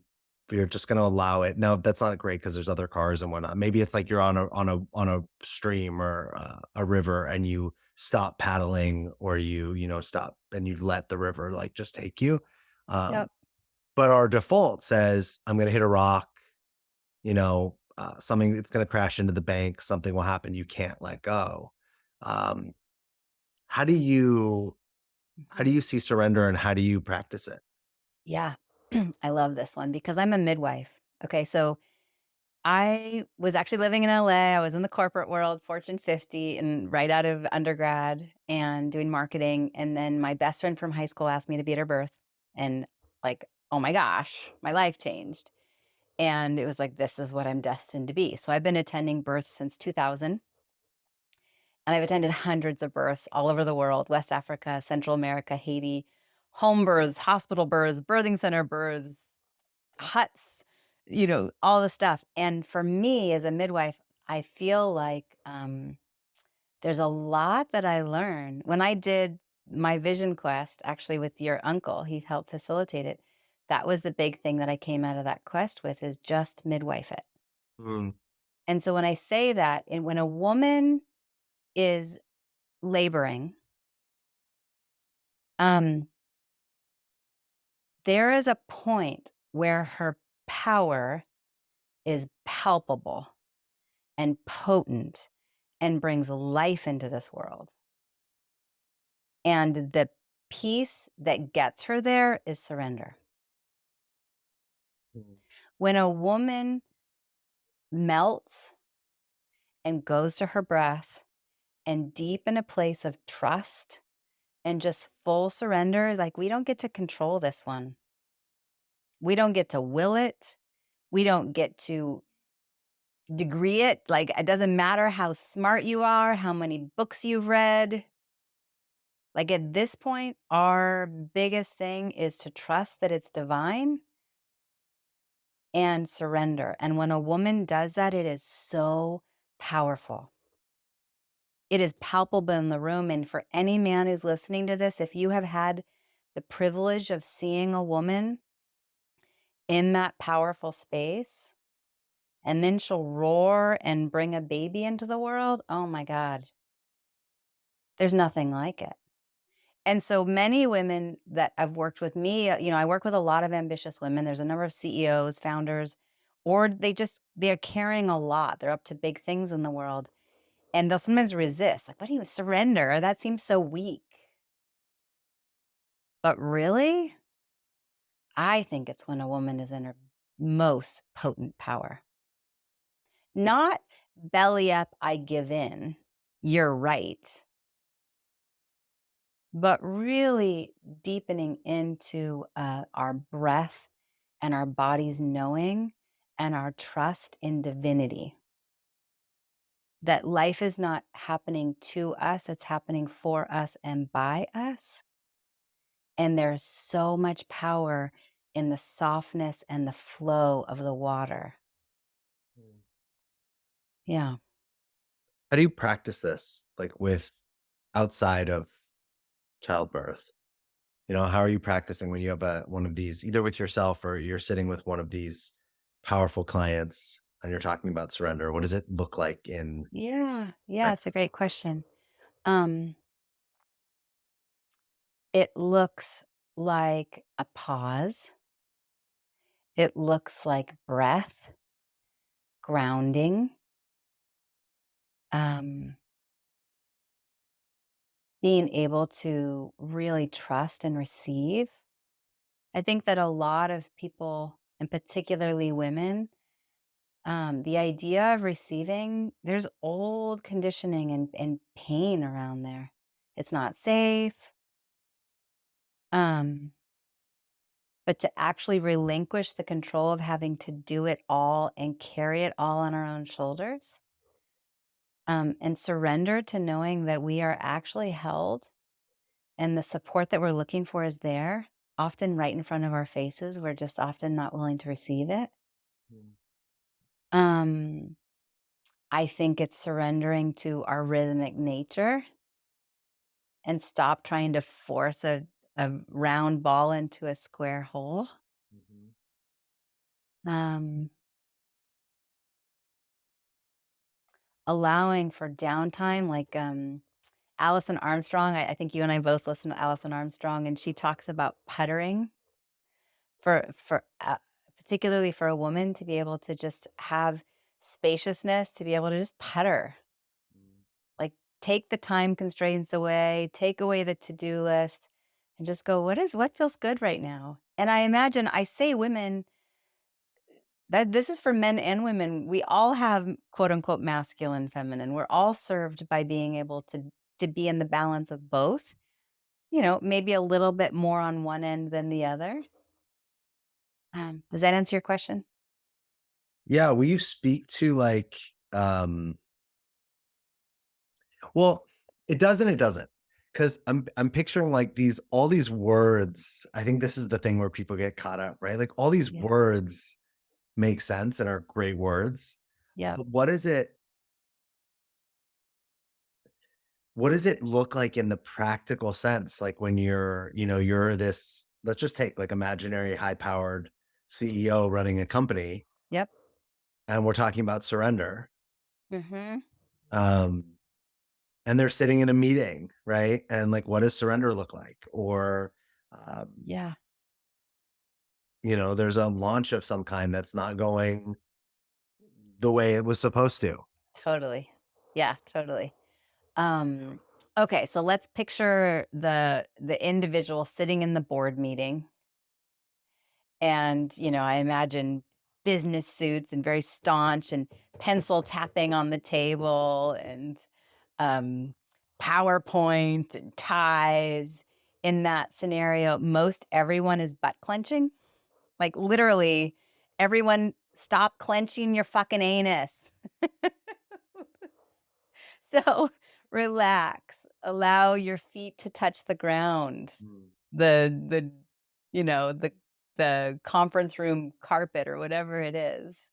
S1: you're just going to allow it. No, that's not great because there's other cars and whatnot. Maybe it's like you're on a stream or a river and you stop paddling or stop and you let the river like just take you. Um,
S2: Yep.
S1: but our default says, I'm going to hit a rock, something that's going to crash into the bank, something will happen. You can't let go. Um, how do you, how do
S2: Mhm.
S1: you see surrender and how do you practice it?
S2: Yeah. I love this one because I'm a midwife. Okay, so I was actually living in LA. I was in the corporate world, Fortune 50, and right out of undergrad and doing marketing. And then my best friend from high school asked me to be at her birth. And like, oh my gosh, my life changed. And it was like, this is what I'm destined to be. So I've been attending births since 2000. And I've attended hundreds of births all over the world, West Africa, Central America, Haiti, home births, hospital births, birthing center births, huts, all the stuff. And for me as a midwife, I feel like there's a lot that I learned when I did my vision quest, actually with your uncle. He helped facilitate it. That was the big thing that I came out of that quest with is just midwife it.
S1: Mm,
S2: And so when I say that, and when a woman is laboring, um, there is a point where her power is palpable and potent and brings life into this world. And the piece that gets her there is surrender.
S1: mm,
S2: When a woman melts and goes to her breath and deep in a place of trust and just full surrender, like we don't get to control this one. We don't get to will it. We don't get to degree it. Like it doesn't matter how smart you are, how many books you've read. Like at this point, our biggest thing is to trust that it's divine and surrender. And when a woman does that, it is so powerful. It is palpable in the room. And for any man who's listening to this, if you have had the privilege of seeing a woman in that powerful space, and then she'll roar and bring a baby into the world, oh my God, there's nothing like it. And so many women that have worked with me, I work with a lot of ambitious women. There's a number of CEOs, founders, or they're carrying a lot. They're up to big things in the world. And they'll sometimes resist. Like, what do you surrender? That seems so weak. But really, I think it's when a woman is in her most potent power. Not belly up, I give in. You're right. But really deepening into our breath and our body's knowing and our trust in divinity. That life is not happening to us, it's happening for us and by us. And there's so much power in the softness and the flow of the water.
S1: mm.
S2: Yeah.
S1: How do you practice this like with outside of childbirth. How are you practicing when you have one of these, either with yourself or you're sitting with one of these powerful clients and you're talking about surrender? What does it look like in
S2: Yeah, it's a
S1: practice?
S2: great question. Um, it looks like a pause. It looks like breath, grounding, um, being able to really trust and receive. I think that a lot of people, and particularly women, the idea of receiving, there's old conditioning and pain around there. It's not safe. Um, but to actually relinquish the control of having to do it all and carry it all on our own shoulders, and surrender to knowing that we are actually held and the support that we're looking for is there, often right in front of our faces. We're just often not willing to receive it.
S1: Mm.
S2: Um, I think it's surrendering to our rhythmic nature and stop trying to force a round ball into a square hole.
S1: Mhm.
S2: Um, allowing for downtime, like Alison Armstrong. I think you and I both listen to Alison Armstrong, and she talks about puttering for particularly for a woman to be able to just have spaciousness, to be able to just putter.
S1: Mm.
S2: Like, take the time constraints away, take away the to-do list, and just go, what feels good right now? And I imagine I say women, that this is for men and women. We all have quote unquote masculine, feminine. We're all served by being able to be in the balance of both, maybe a little bit more on one end than the other. Does that answer your question?
S1: Yeah, will you speak to um well, it does and it doesn't. Because I'm picturing like these all these words. I think this is the thing where people get caught up, right? Like all these
S2: Yeah.
S1: words make sense and are great words.
S2: Yep.
S1: But what does it look like in the practical sense? Like when you're this, let's just take like imaginary high-powered CEO running a company,
S2: Yep.
S1: and we're talking about surrender.
S2: Mhm.
S1: Um, and they're sitting in a meeting, right? And like, what does surrender look like? Or, um,
S2: Yeah.
S1: there's a launch of some kind that's not going the way it was supposed to.
S2: Totally. Yeah, totally. Um, okay, so let's picture the individual sitting in the board meeting and, I imagine business suits and very staunch and pencil tapping on the table and um PowerPoint and ties. In that scenario, most everyone is butt clenching. Like literally everyone stop clenching your fucking anus. So relax, allow your feet to touch the ground.
S1: Mm.
S2: The the conference room carpet or whatever it is.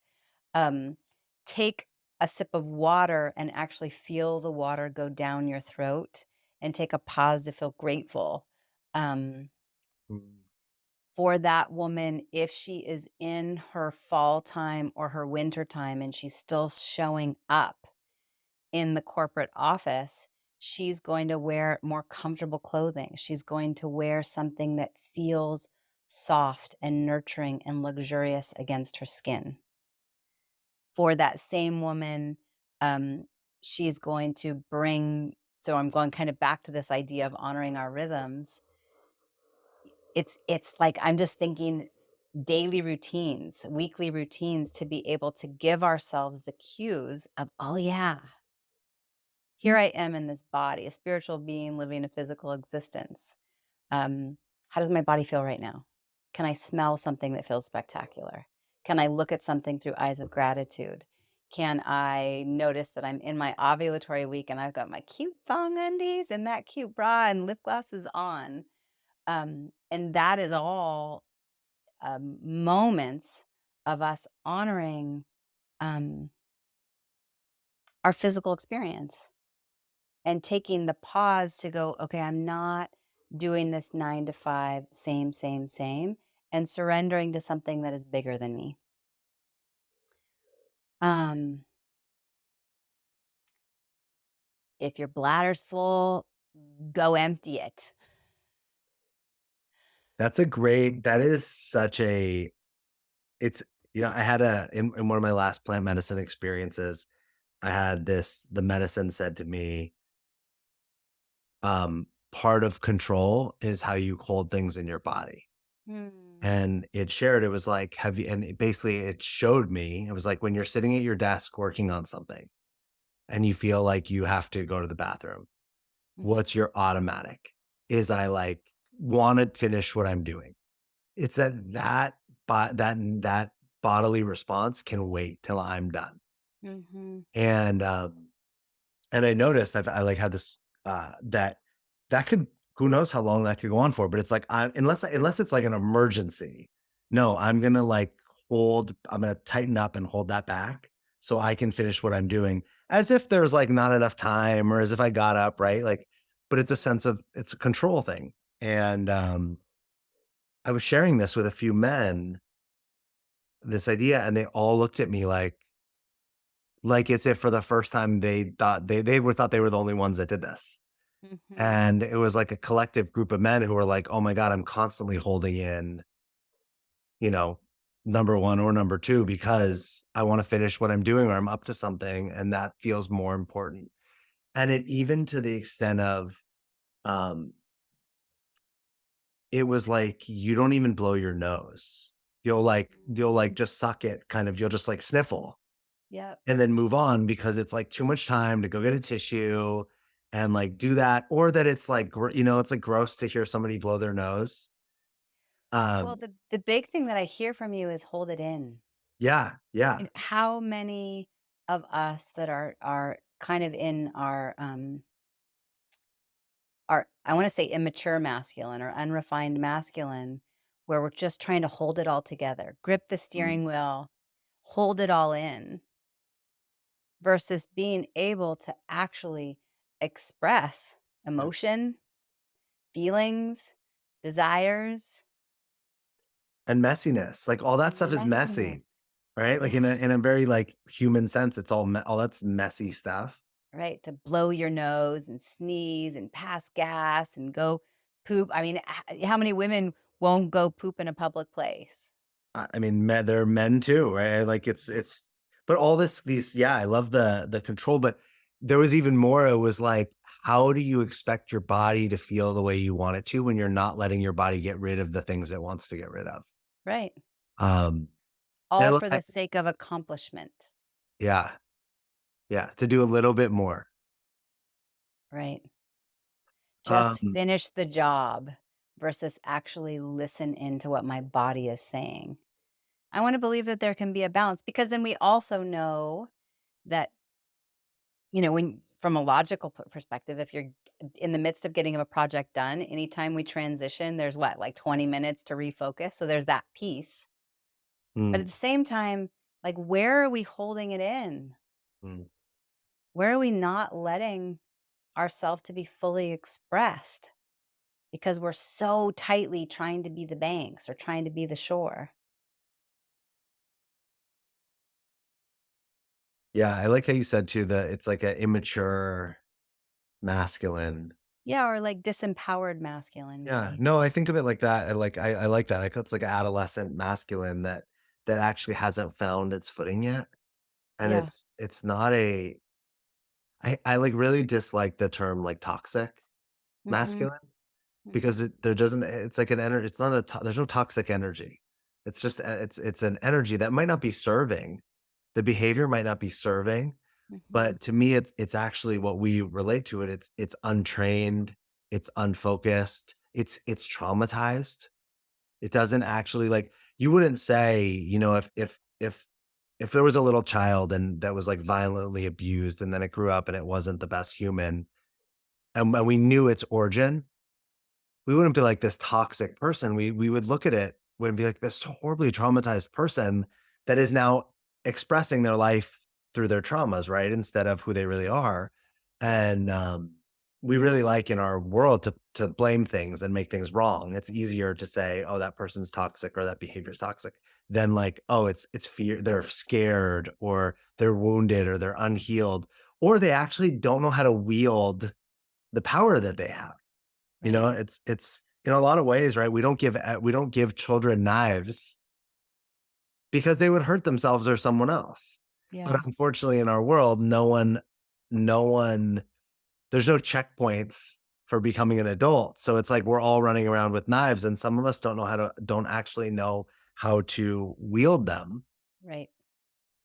S2: Um, take a sip of water and actually feel the water go down your throat and take a pause to feel grateful. Um,
S1: Mm.
S2: for that woman, if she is in her fall time or her winter time and she's still showing up in the corporate office, she's going to wear more comfortable clothing. She's going to wear something that feels soft and nurturing and luxurious against her skin. For that same woman, um, she's going to bring, so I'm going kind of back to this idea of honoring our rhythms. It's like I'm just thinking daily routines, weekly routines to be able to give ourselves the cues of, oh yeah, here I am in this body, a spiritual being living a physical existence. How does my body feel right now? Can I smell something that feels spectacular? Can I look at something through eyes of gratitude? Can I notice that I'm in my ovulatory week and I've got my cute thong undies and that cute bra and lip gloss is on? And that is all moments of us honoring um, our physical experience and taking the pause to go, okay, I'm not doing this 9 to 5, same, and surrendering to something that is bigger than me. Um, if your bladder's full, go empty it.
S1: That is such a, it's, I had in one of my last plant medicine experiences, I had the medicine said to me, part of control is how you hold things in your body.
S2: Hmm.
S1: And it was like, have you, and basically it showed me, it was like when you're sitting at your desk working on something and you feel like you have to go to the bathroom,
S2: Mhm.
S1: what's your automatic? Is I like want to finish what I'm doing. It's that bodily response can wait till I'm done.
S2: Mhm.
S1: And and I noticed I like had this that could, who knows how long that could go on for, but it's like unless it's like an emergency, no, I'm gonna tighten up and hold that back so I can finish what I'm doing, as if there's like not enough time or as if I got up, right? Like, but it's a control thing. And I was sharing this with a few men, this idea, and they all looked at me like as if for the first time they thought thought they were the only ones that did this.
S2: Mhm.
S1: And it was like a collective group of men who were like, "Oh my god, I'm constantly holding in, you know, number 1 or number 2 because I wanna finish what I'm doing or I'm up to something, and that feels more important." And it even to the extent of, um, it was like, you don't even blow your nose. You'll like just suck it, kind of, you'll just like sniffle
S2: Yep.
S1: and then move on because it's like too much time to go get a tissue and like do that, or that it's like, it's like gross to hear somebody blow their nose.
S2: Well,
S1: Um,
S2: the big thing that I hear from you is hold it in.
S1: yeah, yeah.
S2: How many of us that are kind of in our I want to say immature masculine or unrefined masculine, where we're just trying to hold it all together, grip the
S1: Mm,
S2: steering wheel, hold it all in, versus being able to actually express
S1: yeah.
S2: emotion, feelings, desires,
S1: And messiness, like all that stuff is
S2: messiness.
S1: messy, right? Like
S2: Yeah.
S1: in a very like human sense, it's all that's messy stuff.
S2: Right, to blow your nose and sneeze and pass gas and go poop. I mean, how many women won't go poop in a public place?
S1: I mean, there are men too, right? Like but all yeah, I love the control, but there was even more. It was like, how do you expect your body to feel the way you want it to when you're not letting your body get rid of the things it wants to get rid of?
S2: Right.
S1: Um,
S2: All
S1: and
S2: for the sake of accomplishment.
S1: yeah, yeah, to do a little bit more.
S2: Right. Just
S1: Um,
S2: finish the job versus actually listen into what my body is saying. I want to believe that there can be a balance because then we also know that, when from a logical perspective, if you're in the midst of getting a project done, anytime we transition, there's what, like 20 minutes to refocus. So there's that piece. But at
S1: mm,
S2: the same time, like, where are we holding it in?
S1: mm.
S2: Where are we not letting ourselves to be fully expressed because we're so tightly trying to be the banks or trying to be the shore?
S1: Yeah, I like how you said too that it's like an immature masculine.
S2: Yeah, or like disempowered masculine,
S1: Yeah,
S2: maybe.
S1: no, I think of it like that. I like that. It's like adolescent masculine that actually hasn't found its footing yet. And
S2: Yeah.
S1: it's not a I like really dislike the term like toxic
S2: Hmm.
S1: masculine because
S2: Hmm.
S1: there doesn't, it's like an energy. It's not there's no toxic energy. It's just it's an energy that might not be serving. The behavior might not be serving.
S2: Hmm.
S1: But to me, it's actually what we relate to it. It's untrained, it's unfocused, it's traumatized. It doesn't actually like, you wouldn't say, if there was a little child and that was like violently abused and then it grew up and it wasn't the best human, and we knew its origin, we wouldn't be like this toxic person. We would look at it and be like this horribly traumatized person that is now expressing their life through their traumas, right? Instead of who they really are. And we really like in our world to blame things and make things wrong. It's easier to say, "Oh, that person's toxic or that behavior is toxic," than like, "Oh, it's fear. They're scared or they're wounded or they're unhealed or they actually don't know how to wield the power that they have." You know,
S2: Right.
S1: it's in a lot of ways, right? We don't give children knives because they would hurt themselves or someone else. But
S2: Yeah.
S1: unfortunately, in our world, no one there's no checkpoints for becoming an adult. So it's like we're all running around with knives and some of us don't actually know how to wield them.
S2: Right.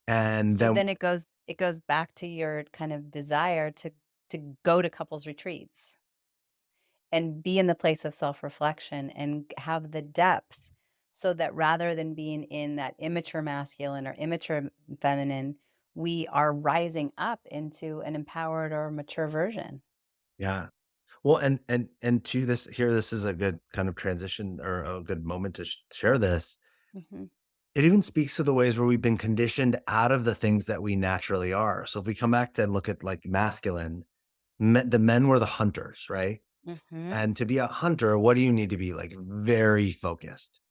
S1: And
S2: So
S1: then
S2: then it goes back to your kind of desire to go to couples retreats and be in the place of self-reflection and have the depth so that rather than being in that immature masculine or immature feminine, we are rising up into an empowered or mature version.
S1: yeah. Well, and to this here, this is a good kind of transition or a good moment to share this.
S2: Mhm.
S1: It even speaks to the ways where we've been conditioned out of the things that we naturally are. So if we come back to and look at like masculine, the men were the hunters, right?
S2: Mhm.
S1: And to be a hunter, what do you need to be? Like very focused,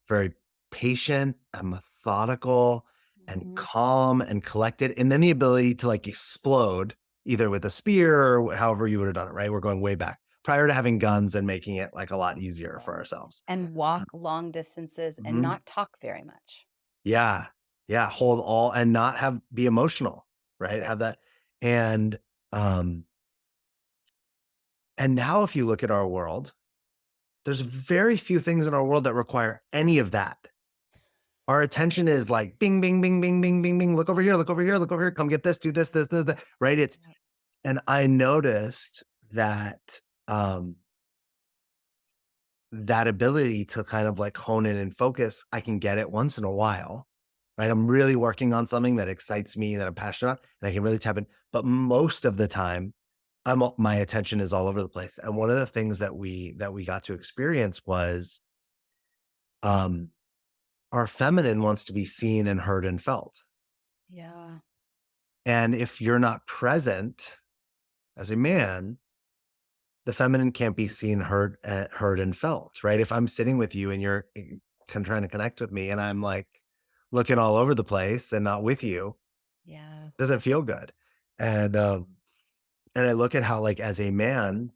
S1: very patient and methodical and
S2: Mhm.
S1: calm and collected. And then the ability to like explode either with a spear or however you would have done it, right? We're going way back prior to having guns and making it like a lot easier for ourselves.
S2: And walk long distances and
S1: Mhm.
S2: not talk very much.
S1: Yeah. Yeah. Hold all and not be emotional, right?
S2: Right.
S1: Have that. And, um, and now if you look at our world, there's very few things in our world that require any of that. Our attention is like bing, bing, bing, bing, bing, bing, bing. Look over here, look over here, look over here. Come get this, do this, that. Right.
S2: Yep.
S1: And I noticed that um that ability to kind of like hone in and focus, I can get it once in a while. Right. I'm really working on something that excites me, that I'm passionate about, and I can really tap in. But most of the time, my attention is all over the place. And one of the things that we got to experience was um our feminine wants to be seen and heard and felt.
S2: Yeah.
S1: And if you're not present as a man, the feminine can't be seen, heard and felt, right? If I'm sitting with you and you're trying to connect with me and I'm like looking all over the place and not with you,
S2: Yeah.
S1: doesn't feel good. And I look at how like as a man,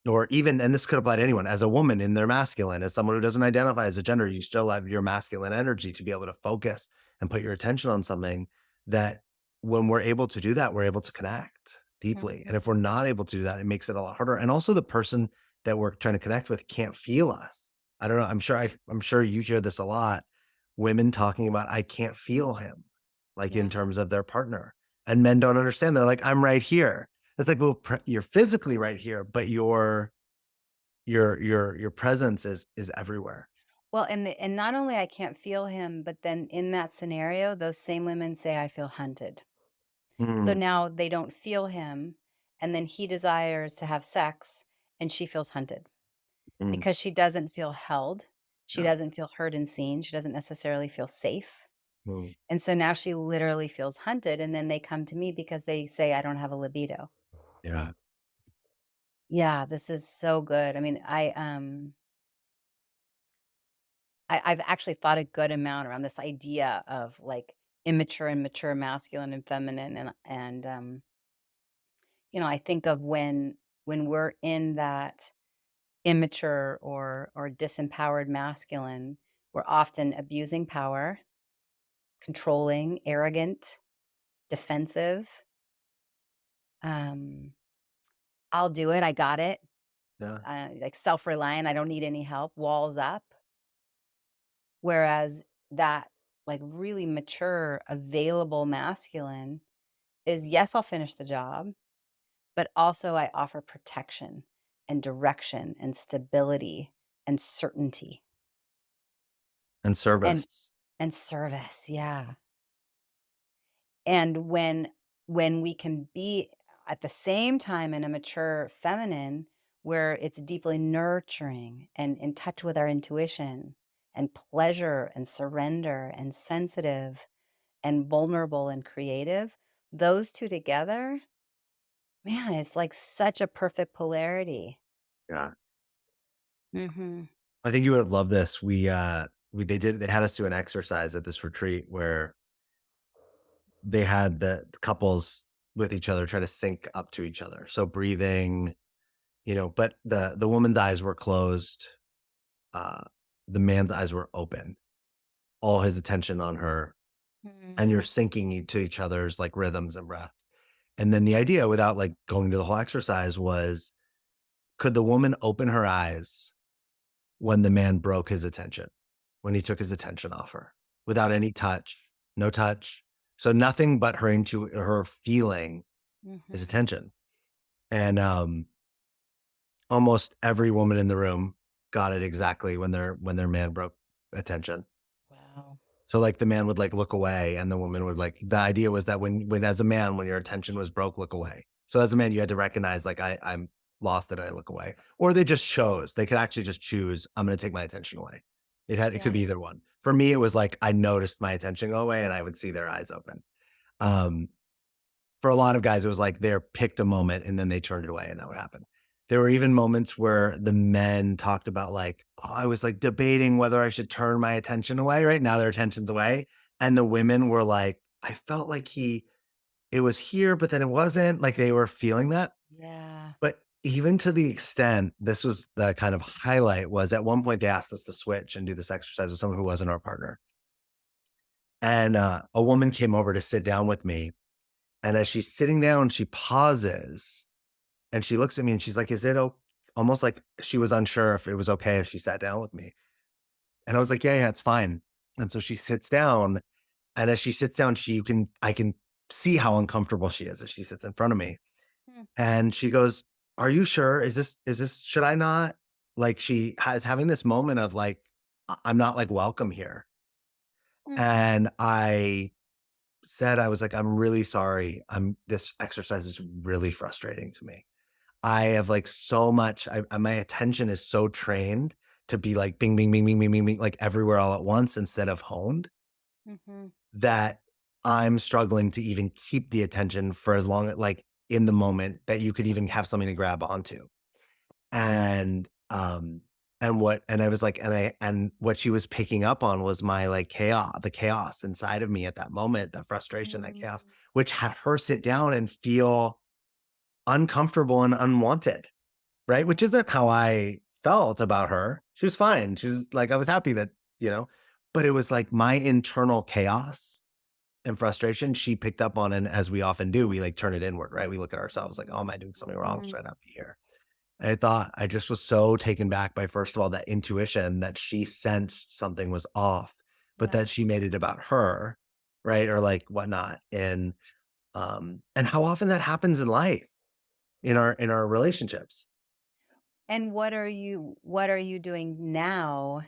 S1: or even and this could apply to anyone, as a woman in their masculine, as someone who doesn't identify as a gender, you still have your masculine energy to be able to focus and put your attention on something that when we're able to do that, we're able to connect deeply. And
S2: Mhm.
S1: if we're not able to do that, it makes it a lot harder. And also the person that we're trying to connect with can't feel us. I don't know. I'm sure you hear this a lot. Women talking about, I can't feel him, like in
S2: Yeah.
S1: terms of their partner. And men don't understand. They're like, I'm right here. It's like, well, you're physically right here, but your presence is everywhere.
S2: Well, and not only I can't feel him, but then in that scenario, those same women say, "I feel hunted." So
S1: Mm,
S2: now they don't feel him, and then he desires to have sex, and she feels hunted
S1: mm,
S2: because she doesn't feel held. She
S1: yeah,
S2: doesn't feel heard and seen. She doesn't necessarily feel safe.
S1: mm,
S2: And so now she literally feels hunted, and then they come to me because they say, "I don't have a libido."
S1: yeah,
S2: Yeah, this is so good. I mean, I've actually thought a good amount around this idea of like immature and mature, masculine and feminine, and I think of when we're in that immature or disempowered masculine, we're often abusing power, controlling, arrogant, defensive. Um, I'll do it. I got it.
S1: yeah,
S2: Like self-reliant. I don't need any help. Walls up. Whereas that like really mature, available masculine is yes, I'll finish the job, but also I offer protection and direction and stability and certainty
S1: and
S2: and
S1: service.
S2: service. Yeah. And when we can be at the same time in a mature feminine where it's deeply nurturing and in touch with our intuition and pleasure and surrender and sensitive and vulnerable and creative, those two together Man, it's like such a perfect polarity.
S1: Yeah.
S2: Mhm.
S1: I think you would love this. They had us do an exercise at this retreat where they had the couples with each other try to sync up to each other. So breathing, but the woman's eyes were closed, uh, the man's eyes were open, all his attention on her, and
S2: Mhm.
S1: you're syncing to each other's like rhythms and breath. And then the idea, without like going to the whole exercise, was could the woman open her eyes when the man broke his attention, when he took his attention off her, without any touch, no touch. So nothing but her feeling his
S2: Mhm.
S1: attention. And almost every woman in the room got it exactly when their man broke attention.
S2: Wow.
S1: So like the man would like look away and the woman would like the idea was that when as a man, when your attention was broke, look away. So as a man, you had to recognize like I'm lost and I look away. Or they just chose. They could actually just choose, I'm gonna take my attention away. It could
S2: Yeah.
S1: be either one. For me, it was like I noticed my attention go away and I would see their eyes open. Um, for a lot of guys, it was like they picked a moment and then they turned it away and that would happen. There were even moments where the men talked about like, oh, I was like debating whether I should turn my attention away. Right now, their attention's away. And the women were like, I felt like it was here, but then it wasn't. Like they were feeling that.
S2: Yeah.
S1: But even to the extent, this was the kind of highlight was at one point they asked us to switch and do this exercise with someone who wasn't our partner. And a woman came over to sit down with me. And as she's sitting down, she pauses and she looks at me and she's like, almost like she was unsure if it was okay if she sat down with me. And I was like, yeah, it's fine. And so she sits down. And as she sits down, I can see how uncomfortable she is as she sits in front of me.
S2: Mm.
S1: And she goes, are you sure? Should I not? Like she has having this moment of like, I'm not like welcome here.
S2: Mm.
S1: And I was like, I'm really sorry. This exercise is really frustrating to me. I have like so much, my attention is so trained to be like bing, bing, bing, bing, bing, bing, bing, like everywhere all at once instead of honed
S2: Mhm.
S1: that I'm struggling to even keep the attention for as long like in the moment that you could even have something to grab onto. And, and I was like, and what she was picking up on was my like the chaos inside of me at that moment, the frustration, that
S2: Mm.
S1: chaos, which had her sit down and feel uncomfortable and unwanted. Right? Which isn't how I felt about her. She was fine. She was like, I was happy that, you know, but it was like my internal chaos and frustration she picked up on. And as we often do, we like turn it inward, right? We look at ourselves like, oh, am I doing something wrong?
S2: Mhm.
S1: Should I not be here? And I thought I just was so taken back by, first of all, that intuition that she sensed something was off, but
S2: Yeah.
S1: that she made it about her, right? Or like whatnot. And how often that happens in life, in our relationships.
S2: And what are you doing now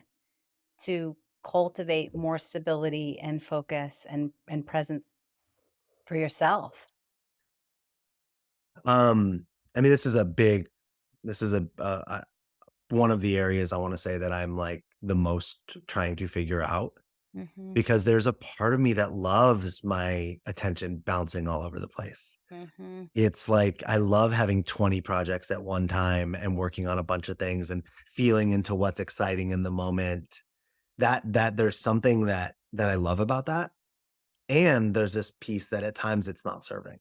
S2: to cultivate more stability and focus and presence for yourself?
S1: Um, I mean, this is one of the areas I want to say that I'm like the most trying to figure out
S2: Mhm.
S1: because there's a part of me that loves my attention bouncing all over the place.
S2: Mhm.
S1: It's like I love having 20 projects at one time and working on a bunch of things and feeling into what's exciting in the moment. That there's something that I love about that. And there's this piece that at times it's not serving.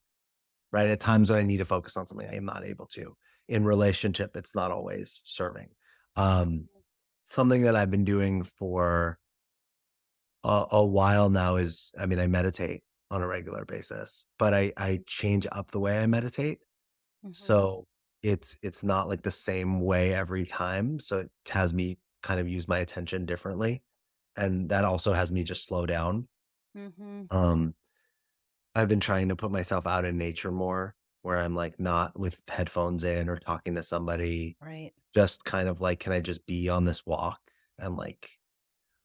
S1: Right? At times when I need to focus on something, I am not able to. In relationship, it's not always serving. Um, something that I've been doing for a while now is, I mean, I meditate on a regular basis, but I change up the way I meditate.
S2: Mhm.
S1: So it's not like the same way every time. So it has me kind of use my attention differently. And that also has me just slow down.
S2: Mhm.
S1: Um, I've been trying to put myself out in nature more, where I'm, like, not with headphones in or talking to somebody,
S2: Right.
S1: just kind of like, can I just be on this walk? And, like,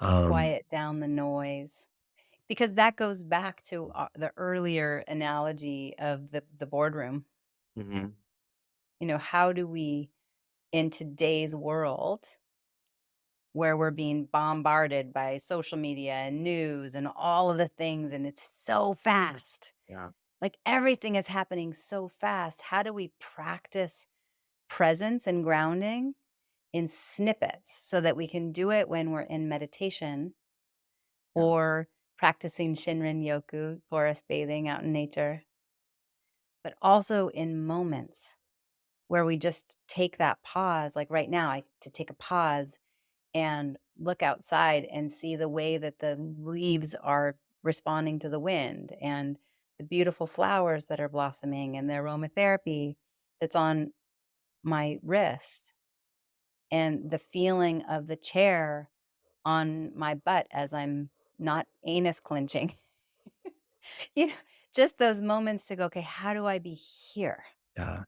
S1: um
S2: Quiet down the noise. Because that goes back to, the earlier analogy of the boardroom.
S1: Mhm.
S2: How do we, in today's world, where we're being bombarded by social media and news and all of the things, and it's so fast.
S1: Yeah.
S2: Like everything is happening so fast. How do we practice presence and grounding in snippets so that we can do it when we're in meditation
S1: Yeah.
S2: or practicing Shinrin Yoku, forest bathing out in nature, but also in moments where we just take that pause. Like right now, to take a pause and look outside and see the way that the leaves are responding to the wind and the beautiful flowers that are blossoming and the aromatherapy that's on my wrist and the feeling of the chair on my butt as I'm not anus clenching. You know, just those moments to go, okay, how do I be here?
S1: Yeah.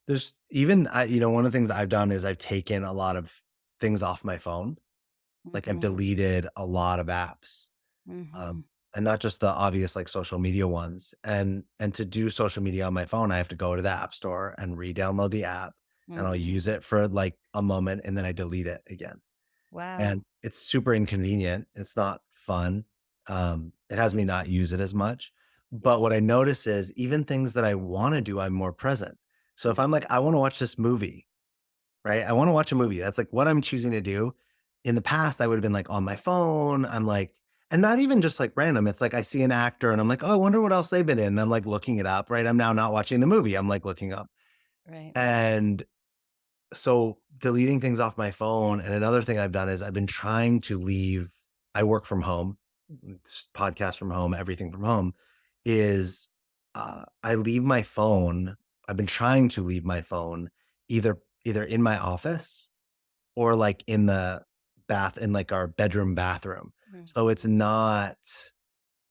S1: There's even one of the things I've done is I've taken a lot of things off my phone. Like I've
S2: Mhm,
S1: deleted a lot of apps,
S2: mhm.
S1: and not just the obvious like social media ones. And to do social media on my phone, I have to go to the app store and re-download the app, and I'll
S2: Mhm.
S1: use it for like a moment, and then I delete it again.
S2: Wow.
S1: And it's super inconvenient. It's not fun. It has me not use it as much. But
S2: Yeah.
S1: what I notice is even things that I want to do, I'm more present. So if I'm like,
S2: Mhm.
S1: I want to watch this movie, right? I want to watch a movie. That's like what I'm choosing to do. In the past, I would have been like on my phone. I'm like, and not even just like random. It's like I see an actor and I'm like, oh, I wonder what else they've been in. And I'm like looking it up, right? I'm now not watching the movie. I'm like looking up.
S2: Right.
S1: And so deleting things off my phone, and another thing I've done is I've been trying to leave. I work from home, it's podcast from home, everything from home, is, I leave my phone. I've been trying to leave my phone either in my office or, like, in the in, like, our bedroom bathroom. So it's
S2: Mhm.
S1: not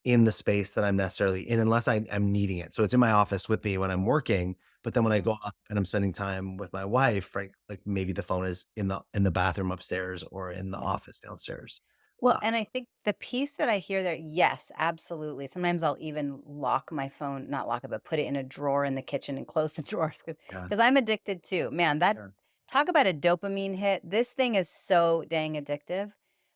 S1: in the space that I'm necessarily in unless I'm needing it. So it's in my office with me when I'm working, but then when I
S2: Mhm.
S1: go up and I'm spending time with my wife, right, like maybe the phone is in the bathroom upstairs or in the
S2: Yeah.
S1: office downstairs.
S2: Well,
S1: Uh,
S2: and I think the piece that I hear there, yes, absolutely. Sometimes I'll even lock my phone, not lock it, but put it in a drawer in the kitchen and close the drawers because
S1: yeah,
S2: I'm addicted too. Man, that
S1: yeah,
S2: talk about a dopamine hit. This thing is so dang addictive.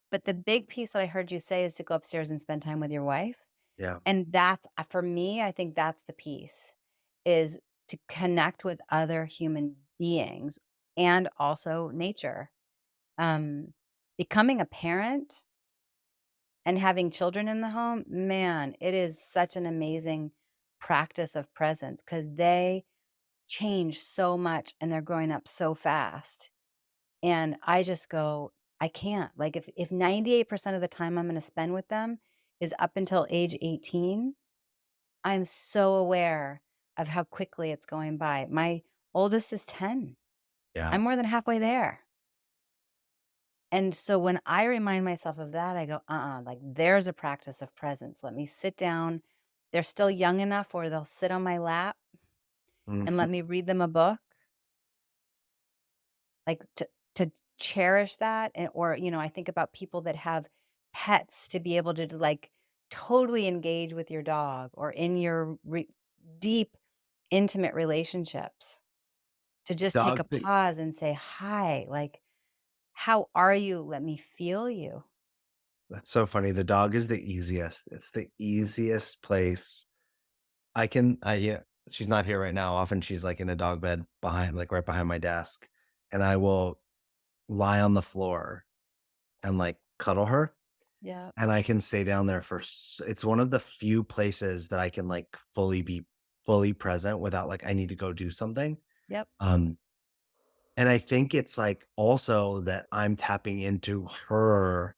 S2: But the big piece that I heard you say is to go upstairs and spend time with your wife.
S1: yeah,
S2: And that's for me, I think that's the piece is to connect with other human beings and also nature. Um, Becoming a parent and having children in the home, man, it is such an amazing practice of presence because they change so much and they're growing up so fast. And I just go, I can't. Like if 98% of the time I'm gonna spend with them is up until age 18, I'm so aware of how quickly it's going by. My oldest is 10.
S1: yeah,
S2: I'm more than halfway there. And so when I remind myself of that, I go, like there's a practice of presence. Let me sit down. They're still young enough where they'll sit on my lap and
S1: mhm.
S2: let me read them a book, like to cherish that. And or, I think about people that have pets to be able to like totally engage with your dog or in your deep, intimate relationships. To just take
S1: Dog
S2: a
S1: thing.
S2: pause and say, "Hi, like, how are you? Let me feel you."
S1: That's so funny. The dog is the easiest. It's the easiest place. Yeah, she's not here right now. Often she's like in a dog bed behind, like right behind my desk, and I will lie on the floor and like cuddle her.
S2: Yeah.
S1: And I can stay down there it's one of the few places that I can, like, be fully present without, like, I need to go do something.
S2: Yep.
S1: Um, and I think it's, like, also that I'm tapping into her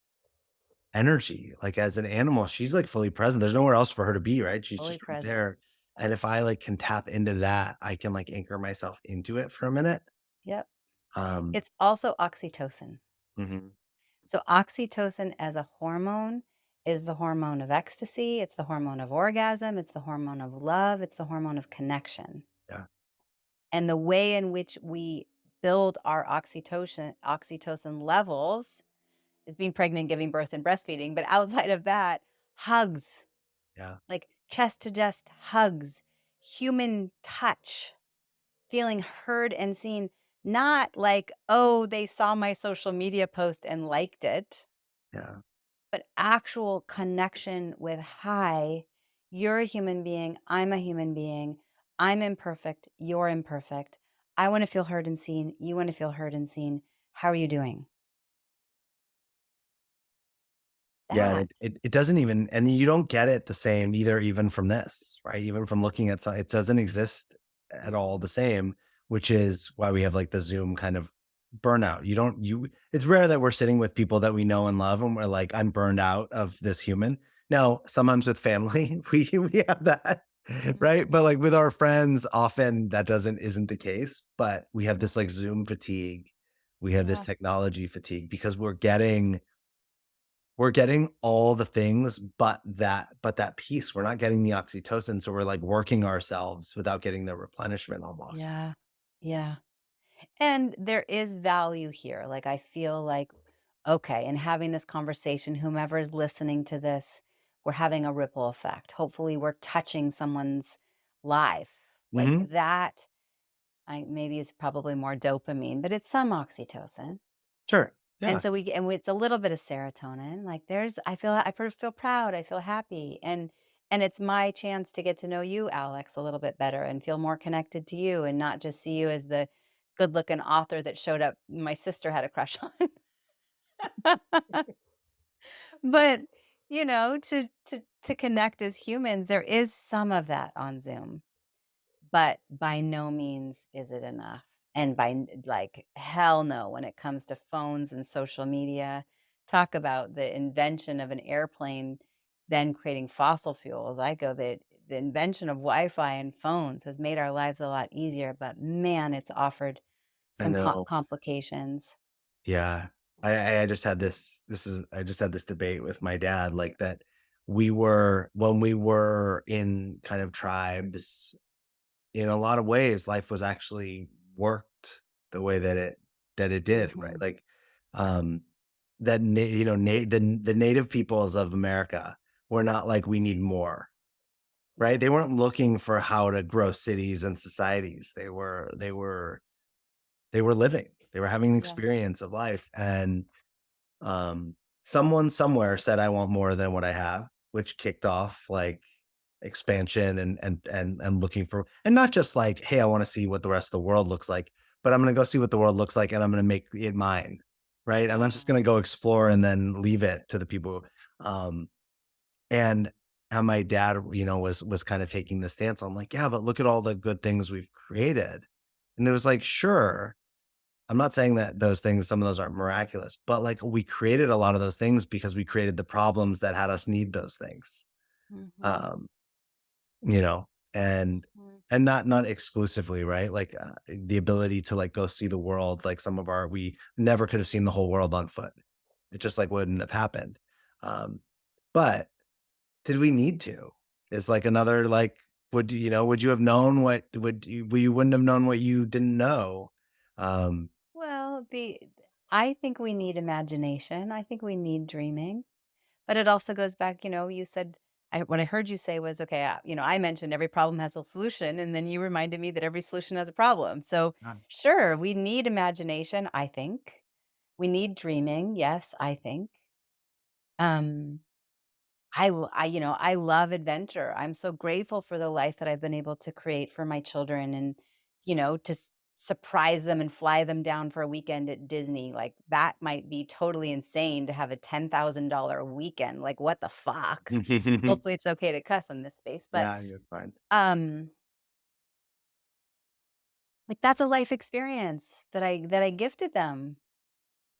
S1: energy, like, as an animal, she's, like, fully present, there's nowhere else for her to be, right? She's
S2: Fully
S1: just right
S2: present.
S1: there, and if I, like, can tap into that, I can, like, anchor myself into it for a minute.
S2: Yep.
S1: Um
S2: It's also oxytocin.
S1: Mhm.
S2: So oxytocin as a hormone is the hormone of ecstasy, it's the hormone of orgasm, it's the hormone of love, it's the hormone of connection.
S1: Yeah,
S2: And the way in which we build our oxytocin levels is being pregnant, giving birth, and breastfeeding, but outside of that, hugs.
S1: yeah,
S2: Like chest to chest hugs, human touch, feeling heard and seen, not like, oh, they saw my social media post and liked it,
S1: yeah,
S2: but actual connection with, hi, You're a human being. I'm a human being. I'm imperfect. You're imperfect. I want to feel heard and seen. You want to feel heard and seen. How are you doing?
S1: Yeah,
S2: That.
S1: and it doesn't even, and you don't get it the same either, even from this, right? Even from looking at it doesn't exist at all
S2: Mm-mm.
S1: the same, which is why we have like the Zoom kind of burnout. It's rare that we're sitting with people that we know and love and we're like, I'm burned out of this human. Now, sometimes with family, we have that, right? But like with our friends, often that isn't the case. But we have this like Zoom fatigue. We have this
S2: Yeah.
S1: technology fatigue because we're getting all the things, but that piece, we're not getting the oxytocin, so we're, like, working ourselves without getting the replenishment almost.
S2: Yeah. Yeah. And there is value here. Like, I feel like, okay, in having this conversation, whomever is listening to this, we're having a ripple effect. Hopefully, we're touching someone's life. Like
S1: Mhm.
S2: that, I maybe is probably more dopamine, but it's some oxytocin.
S1: Sure.
S2: And
S1: Yeah.
S2: so it's a little bit of serotonin. Like I feel proud, I feel happy. And it's my chance to get to know you, Alex, a little bit better and feel more connected to you and not just see you as the good-looking author that showed up my sister had a crush on. But, to connect as humans, there is some of that on Zoom. But by no means is it enough, and like, hell no when it comes to phones and social media. Talk about the invention of an airplane, then creating fossil fuels. I go that the invention of Wi-Fi and phones has made our lives a lot easier, but man, it's offered
S1: I
S2: some
S1: know.
S2: complications.
S1: Yeah. I just had I just had this debate with my dad, like, that when we were in kind of tribes, in a lot of ways, life was actually worked the way that it did, right?
S2: Mhm.
S1: Like, um, that na you know, na the native peoples of America were not like, "We need more," right? They weren't looking for how to grow cities and societies. They were living. They were having an
S2: Yeah.
S1: experience of life, and, um, someone somewhere said, "I want more than what I have," which kicked off, like, expansion and looking for, and not just like, "Hey, I wanna see what the rest of the world looks like," but I'm gonna go see what the world looks like, and I'm gonna make it mine, right? I'm not just
S2: Mhm.
S1: gonna go explore and then leave it to the people, and how my dad, was kind of taking the stance on like, "Yeah, but look at all the good things we've created." And it was like, "Sure, I'm not saying that some of those aren't miraculous, but, like, we created a lot of those things because we created the problems that had us need those things."
S2: Mhm.
S1: Um, you know, and
S2: Mhm.
S1: not exclusively, right? Like, the ability to, like, go see the world, like, we never could have seen the whole world on foot. It just, like, wouldn't have happened. Um, but did we need to? Is like another, like, would you have known you wouldn't have known what you didn't know? Um,
S2: Well, I think we need imagination. I think we need dreaming. But it also goes back, you said what I heard you say was, okay, I mentioned every problem has a solution, and then you reminded me that every solution has a problem. So,
S1: None.
S2: sure, we need imagination, I think. We need dreaming, yes, I think. Um, I love adventure. I'm so grateful for the life that I've been able to create for my children and, to surprise them and fly them down for a weekend at Disney. Like that might be totally insane to have a $10,000 weekend. Like what the fuck? Hopefully it's okay to cuss in this space, but
S1: Yeah, you're fine.
S2: um like that's a life experience that I gifted them.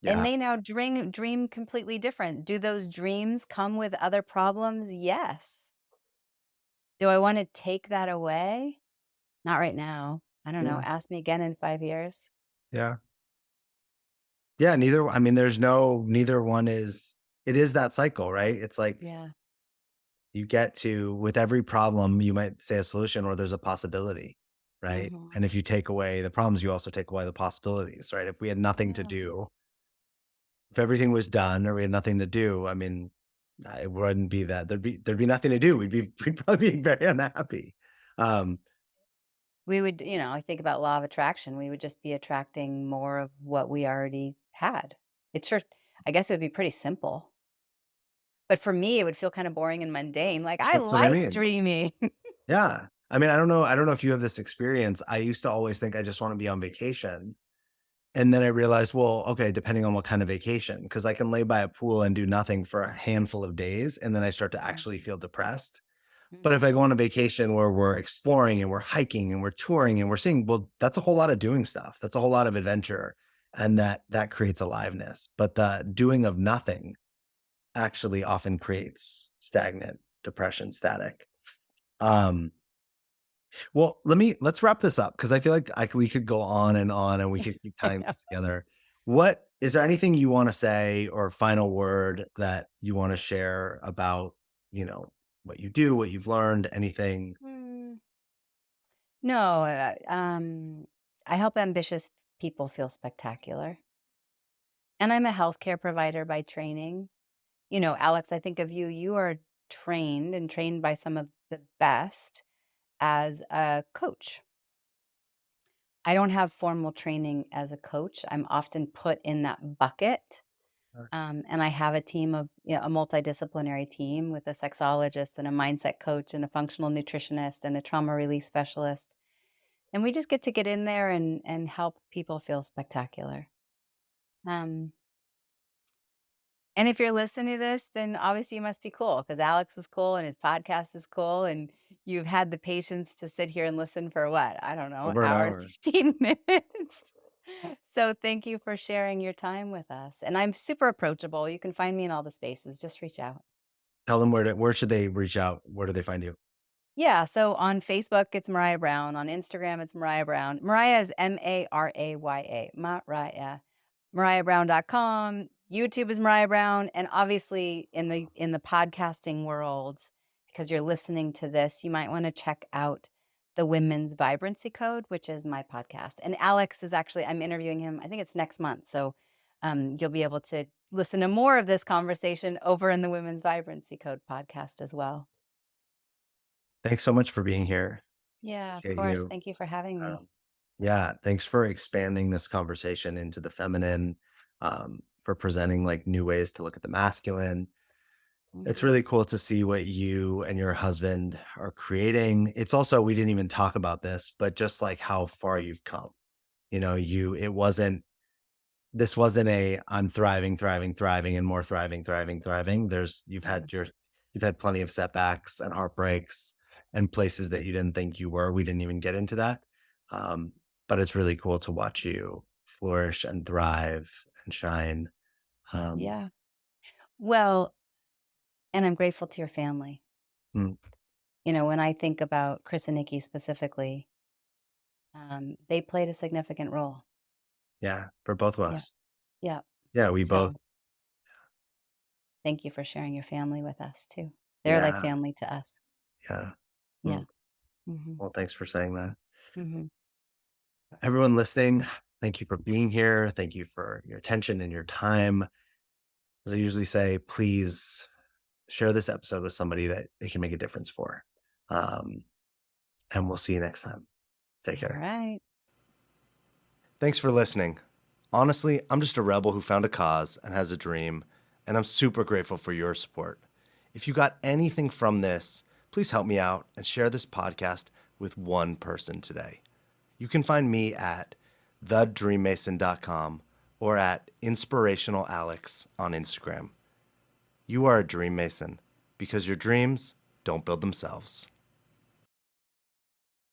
S2: And
S1: Yeah.
S2: they now dream completely different. Do those dreams come with other problems? Yes. Do I wanna take that away? Not right now. I don't know,
S1: Yeah.
S2: ask me again in 5 years.
S1: Yeah. Yeah, neither one is, it is that cycle, right? It's like
S2: Yeah.
S1: you get to, with every problem, you might say a solution or there's a possibility, right?
S2: Mhm.
S1: And if you take away the problems, you also take away the possibilities, right? If we had nothing to
S2: Yeah.
S1: do, if everything was done or we had nothing to do, I mean, it wouldn't be that there'd be nothing to do. We'd probably be very unhappy. Um,
S2: We would I think about law of attraction, we would just be attracting more of what we already had. It's sure I guess it would be pretty simple. But for me, it would feel kind of boring and mundane. Like, I
S1: That's what I
S2: like
S1: mean.
S2: dreaming.
S1: Yeah. I mean, I don't know if you have this experience. I used to always think I just want to be on vacation. And then I realized, well, okay, depending on what kind of vacation, because I can lay by a pool and do nothing for a handful of days, and then I start to
S2: Mhm,
S1: actually feel depressed. But if
S2: mhm.
S1: I go on a vacation where we're exploring and we're hiking and we're touring and we're seeing, well, that's a whole lot of doing stuff. That's a whole lot of adventure. And that creates aliveness. But the doing of nothing actually often creates stagnant depression, static. Um, well, let's wrap this up because I feel like we could go on and we could keep
S2: I
S1: tying
S2: know.
S1: this together. What is there anything you want to say or final word that you want to share about, you know, what you do, what you've learned, anything?
S2: Mm, no, I help ambitious people feel spectacular. And I'm a healthcare provider by training. Alex, I think of you, you are trained and trained by some of the best as a coach. I don't have formal training as a coach. I'm often put in that bucket. And I have a team of, a multidisciplinary team with a sexologist and a mindset coach and a functional nutritionist and a trauma release specialist. And we just get to get in there and help people feel spectacular. Um, and if you're listening to this, then obviously you must be cool because Alex is cool and his podcast is cool. And you've had the patience to sit here and listen for what? I don't know,
S1: Over an
S2: hour and
S1: hour.
S2: 15 minutes. So thank you for sharing your time with us. And I'm super approachable. You can find me in all the spaces. Just reach out.
S1: Tell them where should they reach out? Where do they find you?
S2: Yeah. So on Facebook, it's Maraya Brown. On Instagram, it's Maraya Brown. Maraya is Maraya. Maraya. MarayaBrown.com. YouTube is Maraya Brown. And obviously in the podcasting world, because you're listening to this, you might want to check out the Women's Vibrancy Code, which is my podcast. And Alex is actually, I'm interviewing him, I think it's next month. So you'll be able to listen to more of this conversation over in the Women's Vibrancy Code podcast as well.
S1: Thanks so much for being here.
S2: Yeah, of
S1: Appreciate
S2: course.
S1: you.
S2: Thank you for having me.
S1: Um, yeah, thanks for expanding this conversation into the feminine, for presenting like new ways to look at the masculine. It's
S2: Mhm.
S1: really cool to see what you and your husband are creating. It's also, we didn't even talk about this, but just like how far you've come. It wasn't, this wasn't a I'm thriving, thriving, thriving, and more thriving, thriving, thriving.
S2: Mhm.
S1: You've had plenty of setbacks and heartbreaks and places that you didn't think you were. We didn't even get into that. Um, but it's really cool to watch you flourish and thrive and shine. Um,
S2: Yeah. Well, and I'm grateful to your family.
S1: mm,
S2: When I think about Chris and Nikki specifically, they played a significant role.
S1: yeah, for both of
S2: Yeah.
S1: us.
S2: Yeah.
S1: Yeah, we both.
S2: So thank you for sharing your family with us too. They're like
S1: Yeah,
S2: family to us.
S1: yeah.
S2: Yeah.
S1: Mm,
S2: Hmm.
S1: well, thanks for saying that.
S2: Hmm.
S1: Everyone listening, thank you for being here. Thank you for your attention and your time. As I usually say, please share this episode with somebody that it can make a difference for. Um, and we'll see you next time. Take
S2: All
S1: care.
S2: right.
S1: Thanks for listening. Honestly, I'm just a rebel who found a cause and has a dream, and I'm super grateful for your support. If you got anything from this, please help me out and share this podcast with one person today. You can find me at thedreammason.com or at inspirationalalex on Instagram. You are a dream mason because your dreams don't build themselves.